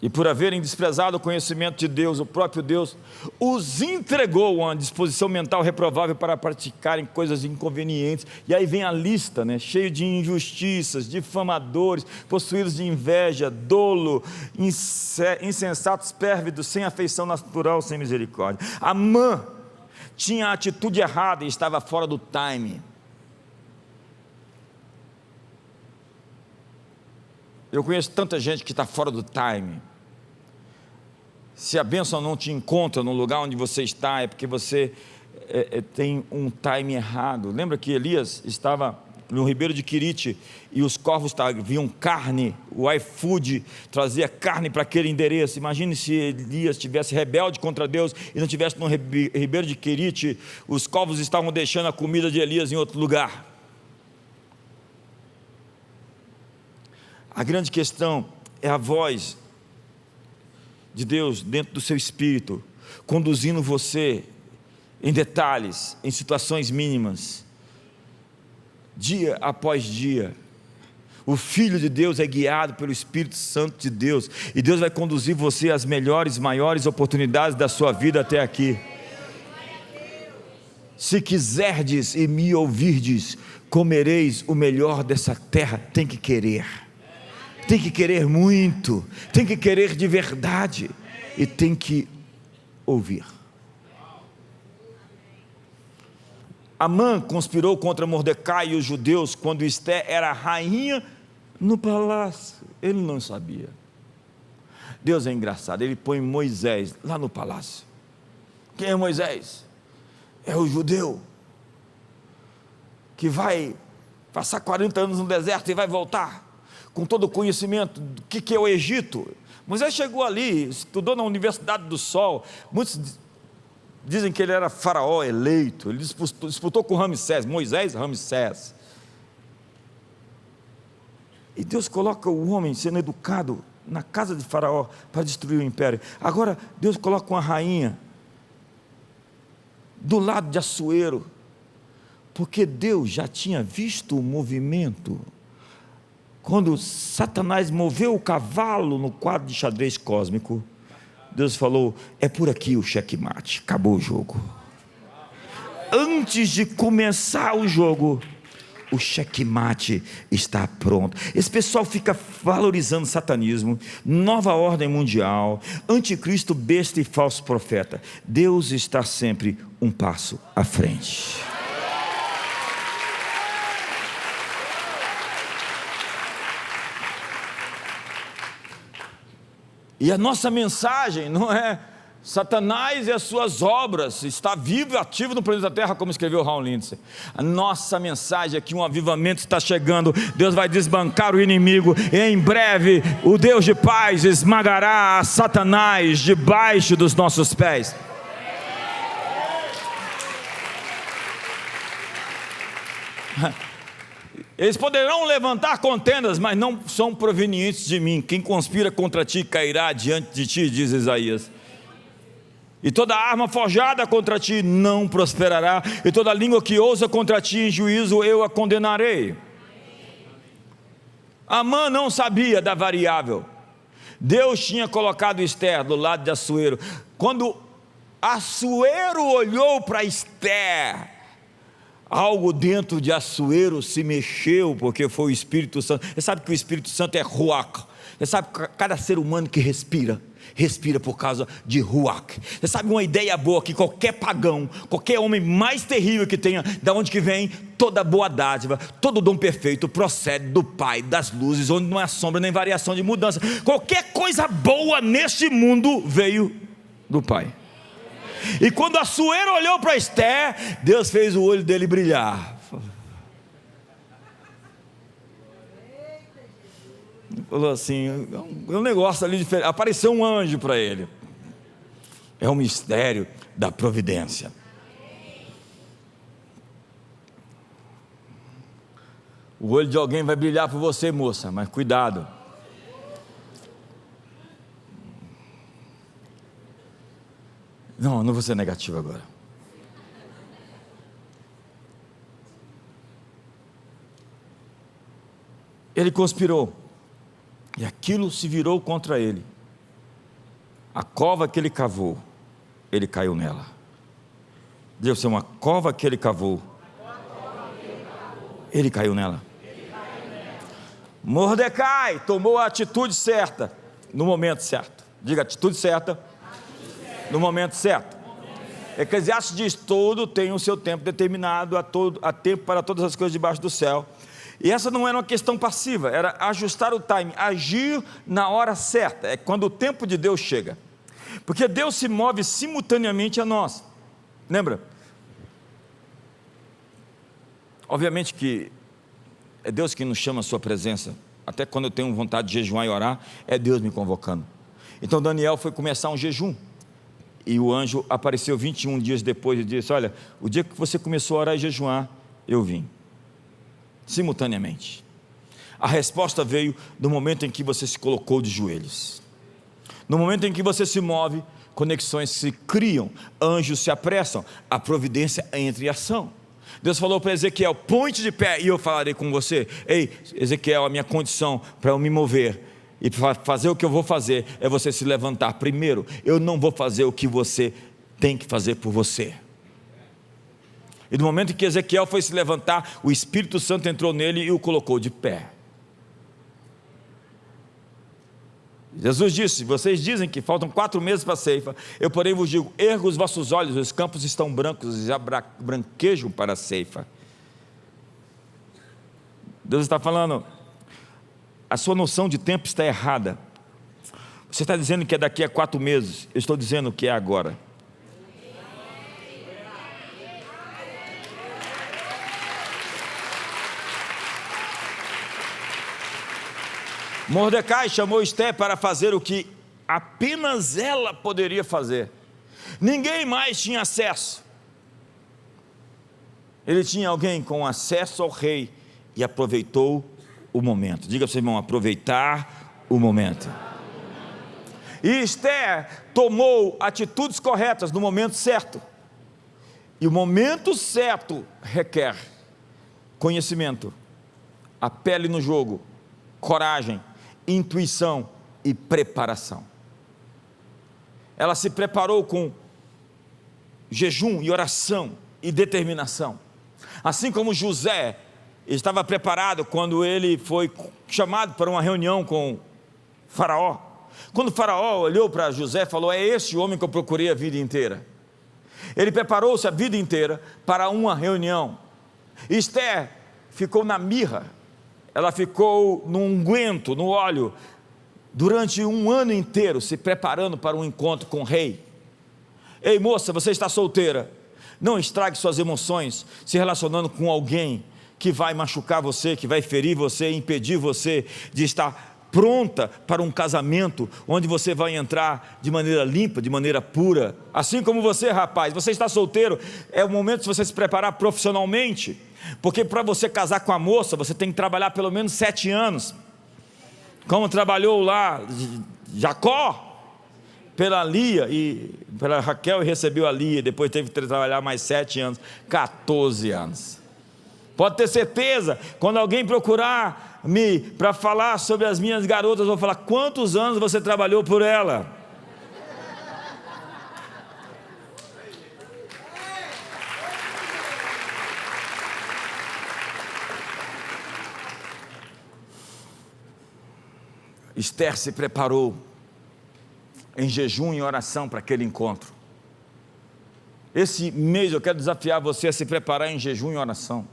e por haverem desprezado o conhecimento de Deus, o próprio Deus os entregou a uma disposição mental reprovável para praticarem coisas inconvenientes. E aí vem a lista, né? Cheio de injustiças, difamadores, possuídos de inveja, dolo, insensatos, pérvidos, sem afeição natural, sem misericórdia. Amã tinha a atitude errada e estava fora do time. Eu conheço tanta gente que está fora do time. Se a bênção não te encontra no lugar onde você está, é porque você tem um time errado. Lembra que Elias estava no ribeiro de Querite e os corvos viam carne, o iFood trazia carne para aquele endereço. Imagine se Elias estivesse rebelde contra Deus e não estivesse no ribeiro de Querite, os corvos estavam deixando a comida de Elias em outro lugar. A grande questão é a voz de Deus dentro do seu espírito, conduzindo você em detalhes, em situações mínimas, dia após dia. O Filho de Deus é guiado pelo Espírito Santo de Deus, e Deus vai conduzir você às melhores, maiores oportunidades da sua vida até aqui. Se quiserdes e me ouvirdes, comereis o melhor dessa terra. Tem que querer muito, tem que querer de verdade, e tem que ouvir. Amã conspirou contra Mordecai e os judeus quando Esté era rainha no palácio. Ele não sabia. Deus é engraçado, ele põe Moisés lá no palácio. Quem é Moisés? É o judeu que vai passar 40 anos no deserto e vai voltar com todo o conhecimento do que é o Egito. Moisés chegou ali, estudou na Universidade do Sol. Muitos dizem que ele era faraó eleito, ele disputou com Ramsés. Moisés, Ramsés. E Deus coloca o homem sendo educado na casa de faraó para destruir o império. Agora Deus coloca uma rainha do lado de Assuero, porque Deus já tinha visto o movimento. Quando Satanás moveu o cavalo no quadro de xadrez cósmico, Deus falou: é por aqui o checkmate, acabou o jogo. Antes de começar o jogo, o checkmate está pronto. Esse pessoal fica valorizando satanismo, nova ordem mundial, anticristo, besta e falso profeta. Deus está sempre um passo à frente. E a nossa mensagem não é Satanás e as suas obras, está vivo e ativo no planeta Terra, como escreveu Raul Lindsay. A nossa mensagem é que um avivamento está chegando. Deus vai desbancar o inimigo, e em breve o Deus de paz esmagará a Satanás debaixo dos nossos pés. Eles poderão levantar contendas, mas não são provenientes de mim. Quem conspira contra ti cairá diante de ti, diz Isaías. E toda arma forjada contra ti não prosperará, e toda língua que ousa contra ti em juízo eu a condenarei. Amã não sabia da variável. Deus tinha colocado Esther do lado de Assuero. Quando Assuero olhou para Esther, algo dentro de Assuero se mexeu, porque foi o Espírito Santo. Você sabe que o Espírito Santo é Ruach. Você sabe que cada ser humano que respira por causa de Ruach. Você sabe uma ideia boa, que qualquer pagão, qualquer homem mais terrível que tenha, da onde que vem toda boa dádiva, todo dom perfeito procede do Pai das luzes, onde não há sombra nem variação de mudança. Qualquer coisa boa neste mundo veio do Pai. E quando Assuero olhou para Esther, Deus fez o olho dele brilhar. Falou assim, um negócio ali diferente. Apareceu um anjo para ele. É um mistério da providência. O olho de alguém vai brilhar por você, moça, mas cuidado. Não vou ser negativo agora. Ele conspirou, e aquilo se virou contra ele. A cova que ele cavou, ele caiu nela. Deus é uma cova que ele cavou, ele caiu nela. Mordecai tomou a atitude certa, no momento certo. Diga, atitude certa, no momento certo. Eclesiastes diz, todo tem o seu tempo determinado, há tempo para todas as coisas debaixo do céu. E essa não era uma questão passiva, era ajustar o time, agir na hora certa, é quando o tempo de Deus chega. Porque Deus se move simultaneamente a nós. Lembra? Obviamente que é Deus que nos chama a sua presença. Até quando eu tenho vontade de jejuar e orar, é Deus me convocando. Então Daniel foi começar um jejum. E o anjo apareceu 21 dias depois e disse, olha, o dia que você começou a orar e jejuar, eu vim. Simultaneamente. A resposta veio no momento em que você se colocou de joelhos. No momento em que você se move, conexões se criam, anjos se apressam, a providência entra em ação. Deus falou para Ezequiel, põe-te de pé e eu falarei com você. Ei, Ezequiel, a minha condição para eu me mover e para fazer o que eu vou fazer é você se levantar primeiro. Eu não vou fazer o que você tem que fazer por você. E no momento em que Ezequiel foi se levantar, o Espírito Santo entrou nele e o colocou de pé. Jesus disse, vocês dizem que faltam 4 meses para a ceifa, eu porém vos digo, erga os vossos olhos, os campos estão brancos e já branquejam para a ceifa. Deus está falando, a sua noção de tempo está errada. Você está dizendo que é daqui a 4 meses, eu estou dizendo que é agora. Mordecai chamou Esté para fazer o que apenas ela poderia fazer. Ninguém mais tinha acesso. Ele tinha alguém com acesso ao rei e aproveitou o momento. Diga para o seu irmão, aproveitar o momento. E Esté tomou atitudes corretas no momento certo. E o momento certo requer conhecimento, a pele no jogo, coragem, intuição e preparação. Ela se preparou com jejum e oração e determinação. Assim como José estava preparado quando ele foi chamado para uma reunião com Faraó. Quando Faraó olhou para José e falou, é esse o homem que eu procurei a vida inteira. Ele preparou-se a vida inteira para uma reunião. Esté ficou na mirra. Ela ficou no unguento, no óleo, durante 1 ano inteiro, se preparando para um encontro com o rei. Ei moça, você está solteira, não estrague suas emoções, se relacionando com alguém que vai machucar você, que vai ferir você, impedir você de estar pronta para um casamento, onde você vai entrar de maneira limpa, de maneira pura. Assim como você, rapaz, você está solteiro, é o momento de você se preparar profissionalmente, porque para você casar com a moça, você tem que trabalhar pelo menos 7 anos, como trabalhou lá Jacó, pela Lia, e pela Raquel, e recebeu a Lia, depois teve que trabalhar mais 7 anos, 14 anos, pode ter certeza, quando alguém procurar-me para falar sobre as minhas garotas, eu vou falar, quantos anos você trabalhou por ela? Esther se preparou em jejum e oração para aquele encontro. Esse mês eu quero desafiar você a se preparar em jejum e oração,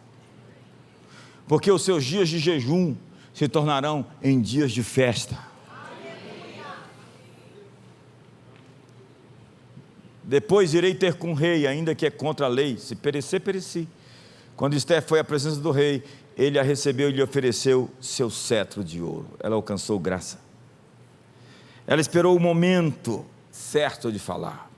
porque os seus dias de jejum se tornarão em dias de festa. Depois irei ter com o rei, ainda que é contra a lei, se perecer, pereci. Quando Esther foi à presença do rei, ele a recebeu e lhe ofereceu seu cetro de ouro. Ela alcançou graça. Ela esperou o momento certo de falar.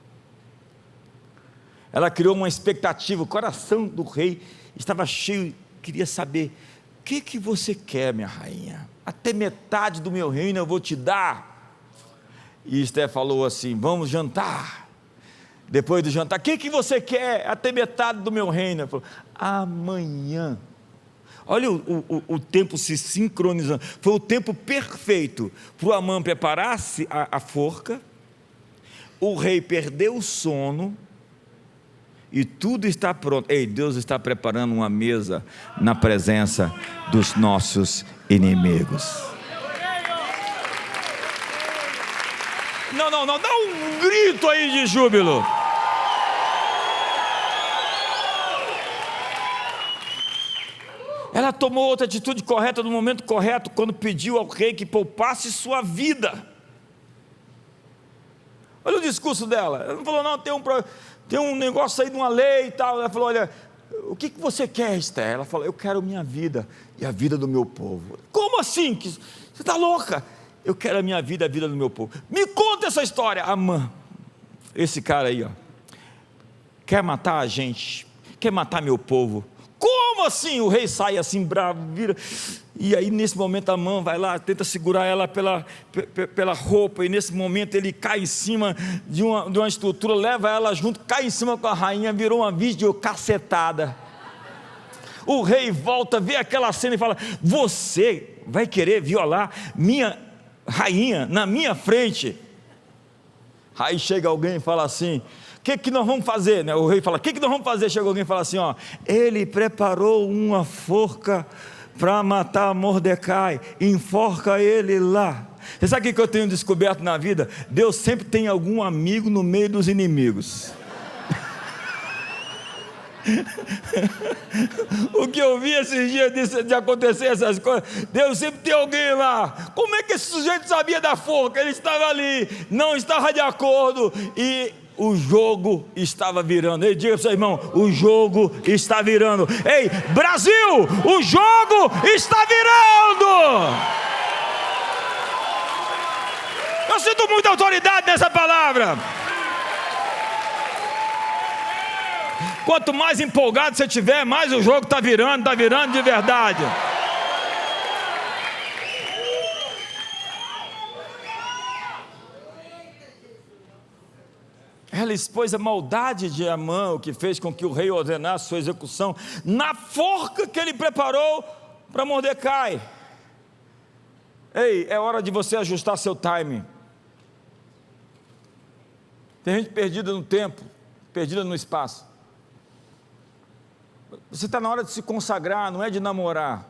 Ela criou uma expectativa, o coração do rei estava cheio, queria saber, o que você quer, minha rainha? Até metade do meu reino eu vou te dar. E Esther falou assim, vamos jantar. Depois do jantar, o que você quer? Até metade do meu reino. Ela falou, amanhã. Olha o tempo se sincronizando, foi o tempo perfeito para o Amã preparar-se a forca, o rei perdeu o sono e tudo está pronto. Ei, Deus está preparando uma mesa na presença dos nossos inimigos. Não, dá um grito aí de júbilo. Ela tomou outra atitude correta no momento correto, quando pediu ao rei que poupasse sua vida. Olha o discurso dela. Ela não falou, não, tem um negócio aí de uma lei e tal. Ela falou, olha, o que você quer, Esther? Ela falou, eu quero minha vida e a vida do meu povo. Como assim? Você está louca? Eu quero a minha vida e a vida do meu povo. Me conta essa história. Amã, esse cara aí, ó, quer matar a gente, quer matar meu povo. Como assim? O rei sai assim bravo, vira, e aí nesse momento Amã vai lá, tenta segurar ela pela roupa, e nesse momento ele cai em cima de uma estrutura, leva ela junto, cai em cima com a rainha, virou uma videocacetada. O rei volta, vê aquela cena e fala, você vai querer violar minha rainha na minha frente? Aí chega alguém e fala assim, o que nós vamos fazer? O rei fala, o que nós vamos fazer? Chega alguém e fala assim, ó, ele preparou uma forca para matar Mordecai, enforca ele lá. Você sabe o que eu tenho descoberto na vida? Deus sempre tem algum amigo no meio dos inimigos. O que eu vi esses dias de acontecer essas coisas, Deus sempre tem alguém lá. Como é que esse sujeito sabia da forca? Ele estava ali, não estava de acordo, e o jogo estava virando. Ei, diga para o seu irmão, o jogo está virando. Ei, Brasil, o jogo está virando. Eu sinto muita autoridade nessa palavra. Quanto mais empolgado você estiver, mais o jogo está virando de verdade. Ela expôs a maldade de Amã, o que fez com que o rei ordenasse sua execução na forca que ele preparou para Mordecai. Ei, é hora de você ajustar seu timing. Tem gente perdida no tempo, perdida no espaço. Você está na hora de se consagrar, não é de namorar.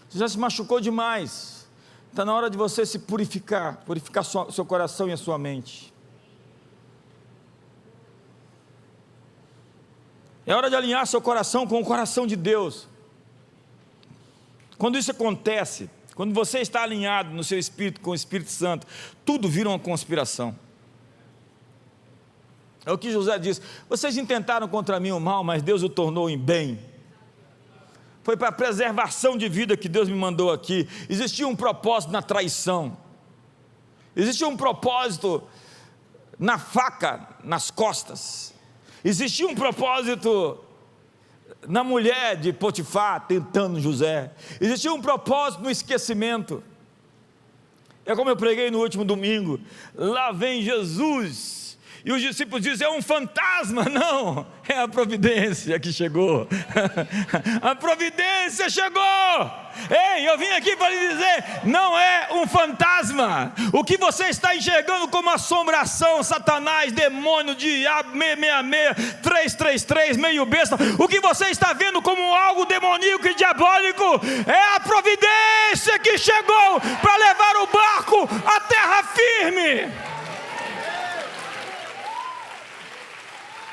Você já se machucou demais. Está na hora de você se purificar seu coração e a sua mente. É hora de alinhar seu coração com o coração de Deus. Quando isso acontece, quando você está alinhado no seu espírito com o Espírito Santo, tudo vira uma conspiração. É o que José diz, vocês intentaram contra mim o mal, mas Deus o tornou em bem. Foi para a preservação de vida que Deus me mandou aqui. Existia um propósito na traição, existia um propósito na faca nas costas, existia um propósito na mulher de Potifar tentando José, existia um propósito no esquecimento. É como eu preguei no último domingo, lá vem Jesus, e os discípulos dizem, é um fantasma. Não, é a providência que chegou. A providência chegou. Ei, eu vim aqui para lhe dizer, não é um fantasma. O que você está enxergando como assombração, Satanás, demônio, diabo, 666, 333, meio besta, o que você está vendo como algo demoníaco e diabólico, é a providência que chegou para levar o barco à terra firme.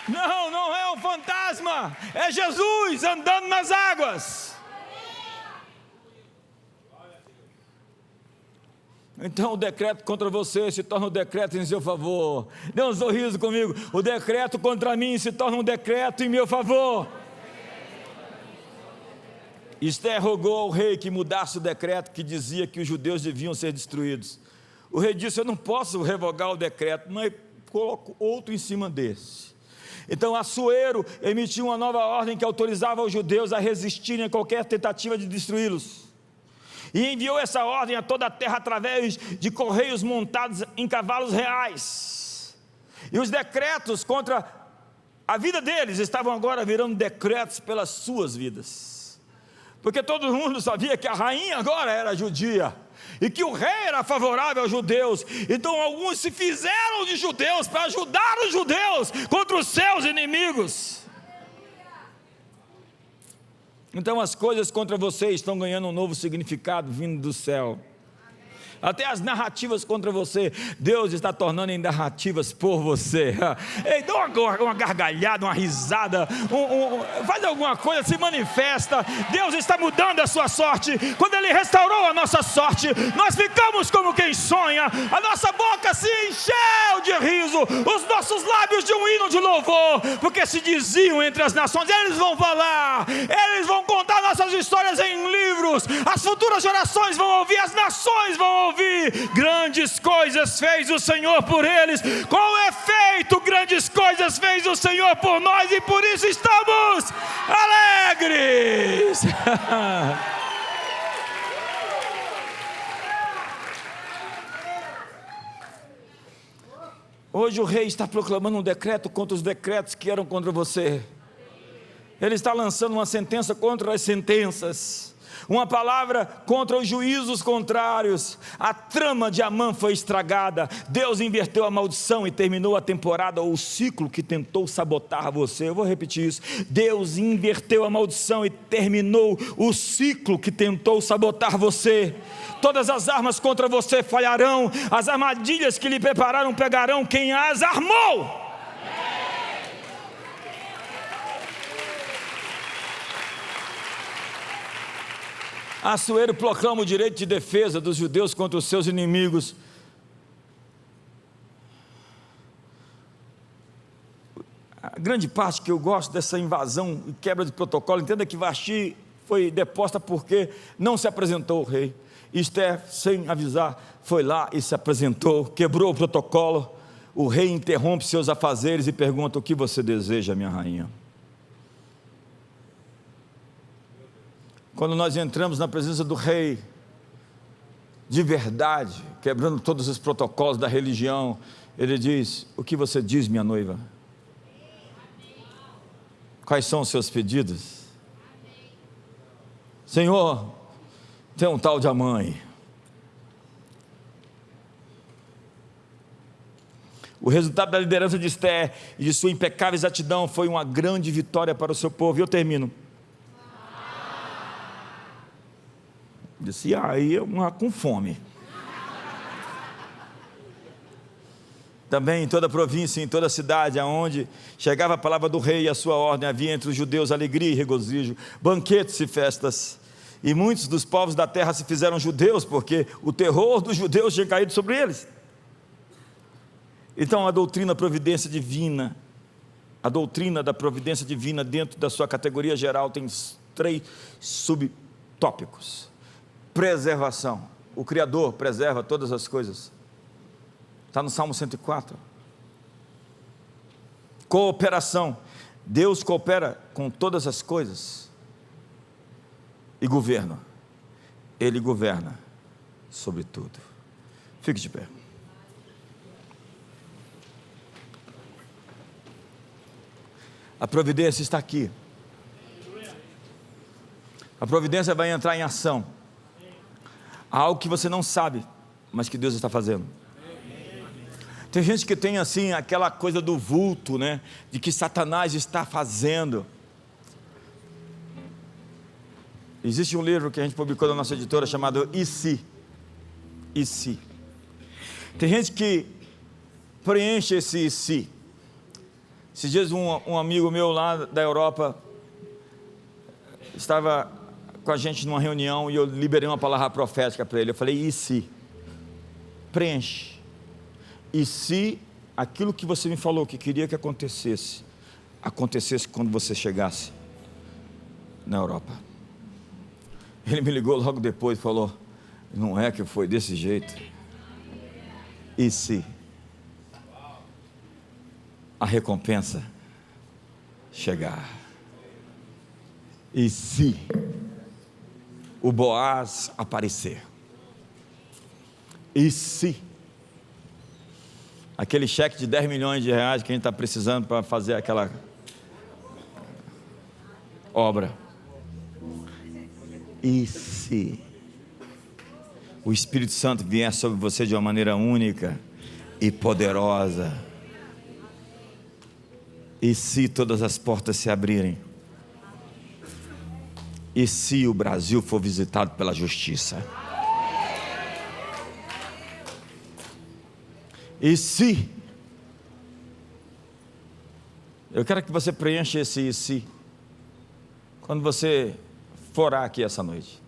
Não é um fantasma, é Jesus andando nas águas. Então o decreto contra você se torna um decreto em seu favor. Dê um sorriso comigo. O decreto contra mim se torna um decreto em meu favor. Esther rogou ao rei que mudasse o decreto que dizia que os judeus deviam ser destruídos. O rei disse, eu não posso revogar o decreto, mas coloco outro em cima desse. Então Assuero emitiu uma nova ordem que autorizava os judeus a resistirem a qualquer tentativa de destruí-los, e enviou essa ordem a toda a terra através de correios montados em cavalos reais, e os decretos contra a vida deles estavam agora virando decretos pelas suas vidas, porque todo mundo sabia que a rainha agora era judia, e que o rei era favorável aos judeus. Então alguns se fizeram de judeus para ajudar os judeus contra os seus inimigos. Então as coisas contra você estão ganhando um novo significado vindo do céu. Até as narrativas contra você, Deus está tornando em narrativas por você. Ei, dá uma gargalhada, uma risada, faz alguma coisa, se manifesta. Deus está mudando a sua sorte. Quando Ele restaurou a nossa sorte, nós ficamos como quem sonha. A nossa boca se encheu de riso, os nossos lábios de um hino de louvor, porque se diziam entre as nações: eles vão falar, eles vão contar nossas histórias em livros, as futuras gerações vão ouvir, as nações vão ouvir. Grandes coisas fez o Senhor por eles, com efeito grandes coisas fez o Senhor por nós, e por isso estamos alegres. Hoje o rei está proclamando um decreto contra os decretos que eram contra você. Ele está lançando uma sentença contra as sentenças, uma palavra contra os juízos contrários. A trama de Amã foi estragada. Deus inverteu a maldição e terminou a temporada ou o ciclo que tentou sabotar você. Eu vou repetir isso. Deus inverteu a maldição e terminou o ciclo que tentou sabotar você. Todas as armas contra você falharão. As armadilhas que lhe prepararam pegarão quem as armou. Assuero proclama o direito de defesa dos judeus contra os seus inimigos. A grande parte que eu gosto dessa invasão e quebra de protocolo, entenda que Vasti foi deposta porque não se apresentou o rei. Esther, sem avisar, foi lá e se apresentou, quebrou o protocolo. O rei interrompe seus afazeres e pergunta: o que você deseja, minha rainha? Quando nós entramos na presença do rei, de verdade, quebrando todos os protocolos da religião, ele diz: o que você diz, minha noiva? Quais são os seus pedidos? Senhor, tem um tal de Amã aí. O resultado da liderança de Esther e de sua impecável exatidão foi uma grande vitória para o seu povo. E eu termino. Disse: aí com fome. Também em toda a província, em toda a cidade, aonde chegava a palavra do rei e a sua ordem, havia entre os judeus alegria e regozijo, banquetes e festas. E muitos dos povos da terra se fizeram judeus, porque o terror dos judeus tinha caído sobre eles. Então a doutrina da providência divina dentro da sua categoria geral tem 3 subtópicos. Preservação. O Criador preserva todas as coisas. Está no Salmo 104. Cooperação. Deus coopera com todas as coisas. E governo. Ele governa sobre tudo. Fique de pé. A providência está aqui. A providência vai entrar em ação. Há algo que você não sabe, mas que Deus está fazendo. Tem gente que tem assim aquela coisa do vulto, né? De que Satanás está fazendo. Existe um livro que a gente publicou na nossa editora chamado E Se? E Se? Tem gente que preenche esse E Se. Esses dias um amigo meu lá da Europa estava com a gente numa reunião e eu liberei uma palavra profética para ele. Eu falei: e se? Preenche. E se aquilo que você me falou que queria que acontecesse quando você chegasse na Europa? Ele me ligou logo depois e falou: não é que foi desse jeito. E se a recompensa chegar? E se o Boaz aparecer? E se aquele cheque de 10 milhões de reais que a gente está precisando para fazer aquela obra E se o Espírito Santo vier sobre você de uma maneira única e poderosa? E se todas as portas se abrirem? E se o Brasil for visitado pela justiça? E se? Eu quero que você preencha esse e se quando você for orar aqui essa noite.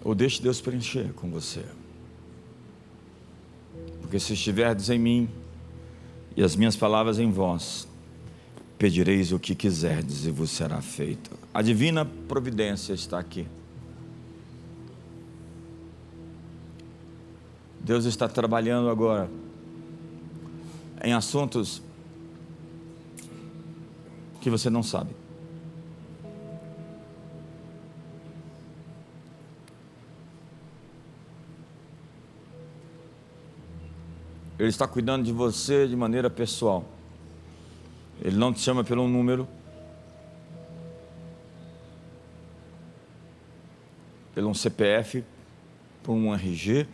Ou deixe Deus preencher com você. Porque se estiverdes em mim e as minhas palavras em vós, pedireis o que quiserdes e vos será feito. A divina providência está aqui. Deus está trabalhando agora em assuntos que você não sabe. Ele está cuidando de você de maneira pessoal. Ele não te chama pelo número, pelo um CPF, por um RG,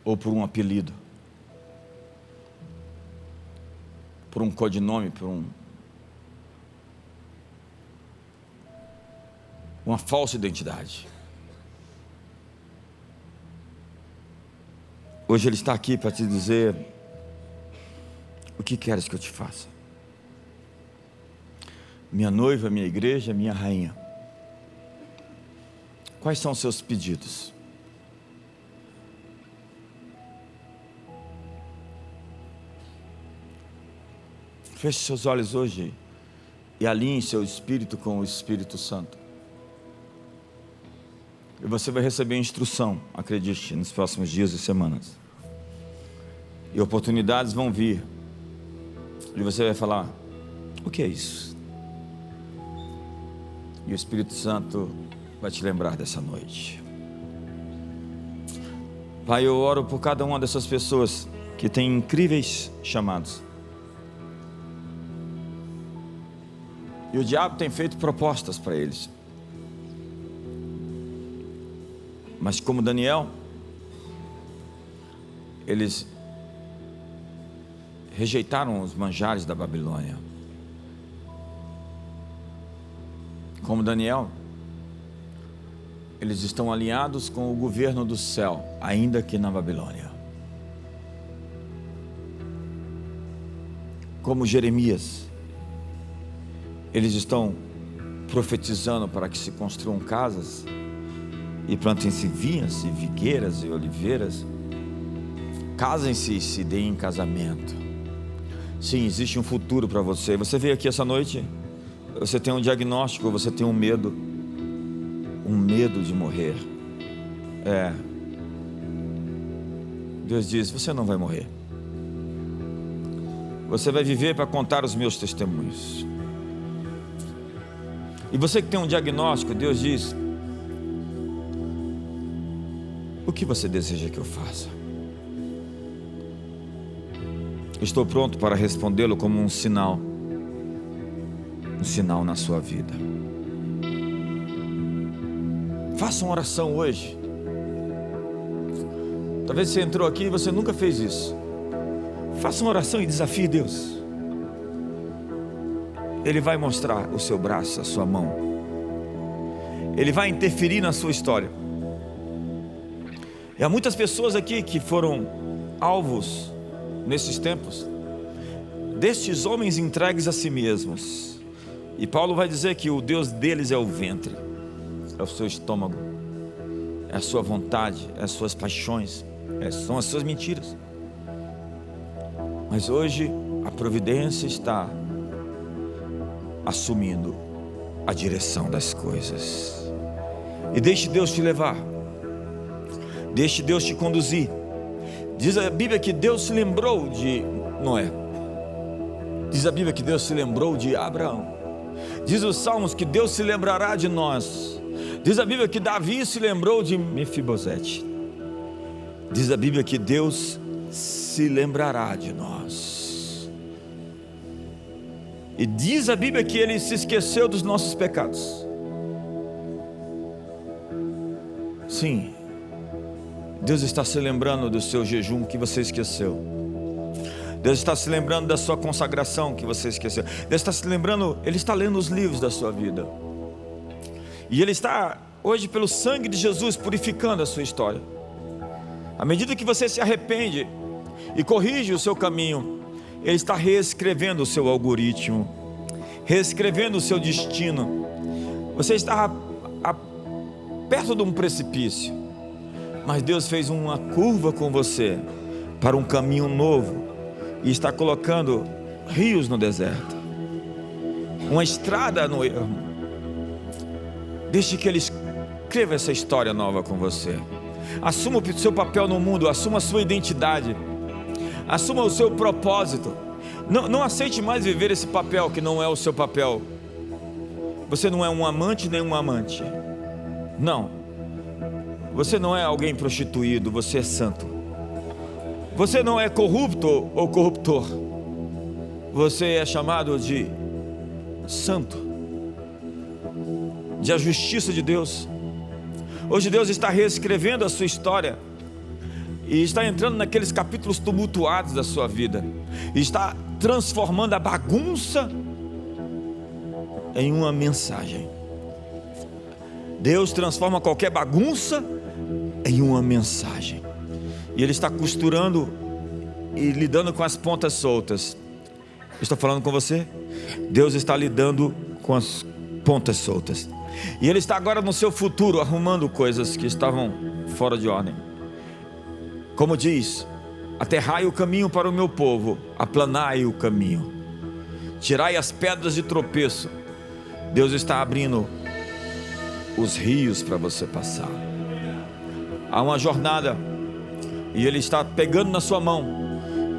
ou por um apelido, por um codinome, por uma falsa identidade. Hoje Ele está aqui para te dizer: o que queres que eu te faça? Minha noiva, minha igreja, minha rainha, quais são os seus pedidos? Feche seus olhos hoje e alinhe seu espírito com o Espírito Santo. E você vai receber instrução, acredite, nos próximos dias e semanas. E oportunidades vão vir. E você vai falar: o que é isso? E o Espírito Santo vai te lembrar dessa noite. Pai, eu oro por cada uma dessas pessoas que têm incríveis chamados. E o diabo tem feito propostas para eles. Mas como Daniel, eles rejeitaram os manjares da Babilônia. Como Daniel, eles estão alinhados com o governo do céu, ainda que na Babilônia. Como Jeremias, eles estão profetizando para que se construam casas e plantem-se vinhas e figueiras e oliveiras. Casem-se e se deem em casamento. Sim, existe um futuro para você. Você veio aqui essa noite, você tem um diagnóstico, você tem um medo de morrer. Deus diz: você não vai morrer. Você vai viver para contar os meus testemunhos. E você que tem um diagnóstico, Deus diz: o que você deseja que eu faça? Estou pronto para respondê-lo como um sinal na sua vida. Faça uma oração hoje. Talvez você entrou aqui e você nunca fez isso. Faça uma oração e desafie Deus. Ele vai mostrar o seu braço, a sua mão. Ele vai interferir na sua história. E há muitas pessoas aqui que foram alvos nesses tempos destes homens entregues a si mesmos. E Paulo vai dizer que o Deus deles é o ventre, é o seu estômago, é a sua vontade, é as suas paixões, são as suas mentiras. Mas hoje a providência está assumindo a direção das coisas. E deixe Deus te levar, deixe Deus te conduzir. Diz a Bíblia que Deus se lembrou de Noé. Diz a Bíblia que Deus se lembrou de Abraão. Diz os Salmos que Deus se lembrará de nós. Diz a Bíblia que Davi se lembrou de Mefibosete. Diz a Bíblia que Deus se se lembrará de nós. E diz a Bíblia que Ele se esqueceu dos nossos pecados. Sim, Deus está se lembrando do seu jejum que você esqueceu. Deus está se lembrando da sua consagração que você esqueceu. Deus está se lembrando, Ele está lendo os livros da sua vida. E Ele está, hoje, pelo sangue de Jesus, purificando a sua história. À medida que você se arrepende e corrige o seu caminho, Ele está reescrevendo o seu algoritmo, reescrevendo o seu destino. Você está perto de um precipício, mas Deus fez uma curva com você para um caminho novo e está colocando rios no deserto, uma estrada no ermo. Deixe que Ele escreva essa história nova com você. Assuma o seu papel no mundo, assuma a sua identidade, assuma o seu propósito. Não aceite mais viver esse papel que não é o seu papel. Você não é um amante nem um amante. Não. Você não é alguém prostituído, você é santo. Você não é corrupto ou corruptor. Você é chamado de santo, de a justiça de Deus. Hoje Deus está reescrevendo a sua história e está entrando naqueles capítulos tumultuados da sua vida e está transformando a bagunça em uma mensagem. Deus transforma qualquer bagunça em uma mensagem, e Ele está costurando e lidando com as pontas soltas. Eu estou falando com você? Deus está lidando com as pontas soltas, e Ele está agora no seu futuro arrumando coisas que estavam fora de ordem. Como diz: aterrai o caminho para o meu povo, aplanai o caminho, tirai as pedras de tropeço. Deus está abrindo os rios para você passar. Há uma jornada e Ele está pegando na sua mão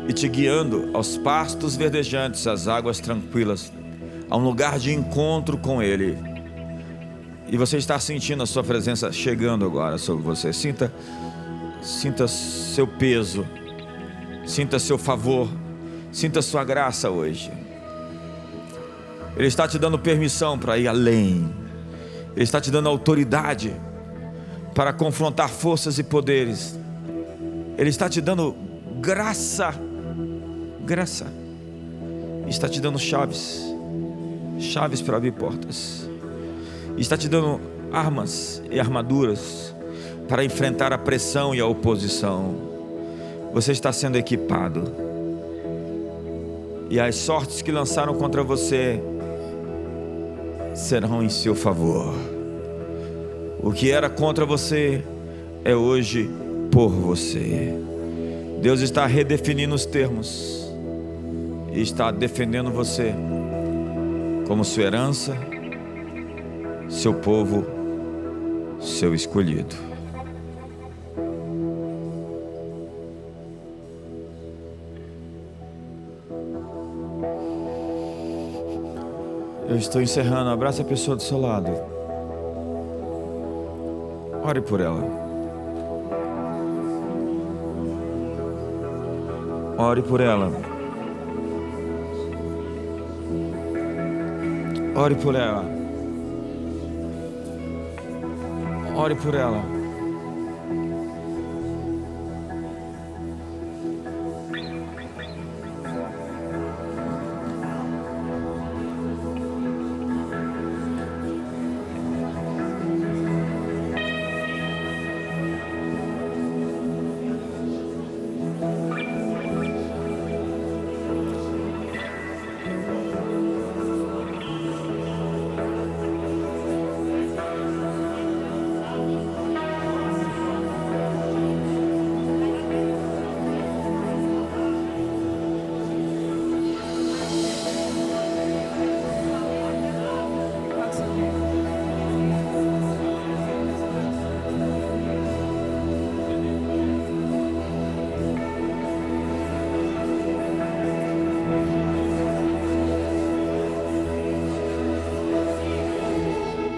e te guiando aos pastos verdejantes, às águas tranquilas, a um lugar de encontro com Ele. E você está sentindo a sua presença chegando agora sobre você. Sinta seu peso, sinta seu favor, sinta sua graça hoje. Ele está te dando permissão para ir além. Ele está te dando autoridade para confrontar forças e poderes. Ele está te dando graça. Está te dando chaves para abrir portas. Está te dando armas e armaduras para enfrentar a pressão e a oposição. Você está sendo equipado, e as sortes que lançaram contra você serão em seu favor. O que era contra você é hoje por você. Deus está redefinindo os termos e está defendendo você como sua herança, seu povo, seu escolhido. Eu estou encerrando. Abraça a pessoa do seu lado. Ore por ela. Ore por ela. Ore por ela. Ore por ela.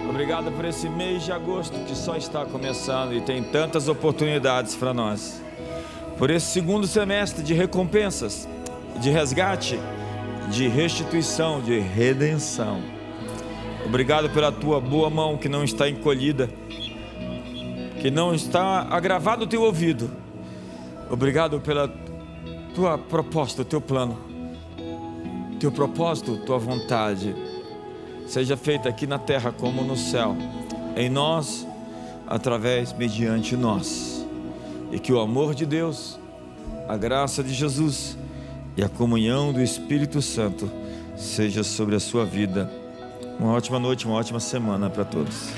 Obrigado por esse mês de agosto que só está começando e tem tantas oportunidades para nós. por esse segundo semestre de recompensas, de resgate, de restituição, de redenção. Obrigado pela tua boa mão que não está encolhida, que não está agravado o teu ouvido. Obrigado pela tua proposta, o teu plano, teu propósito, tua vontade, seja feita aqui na terra como no céu, em nós, através, mediante nós. E que o amor de Deus, a graça de Jesus e a comunhão do Espírito Santo seja sobre a sua vida. Uma ótima noite, uma ótima semana para todos.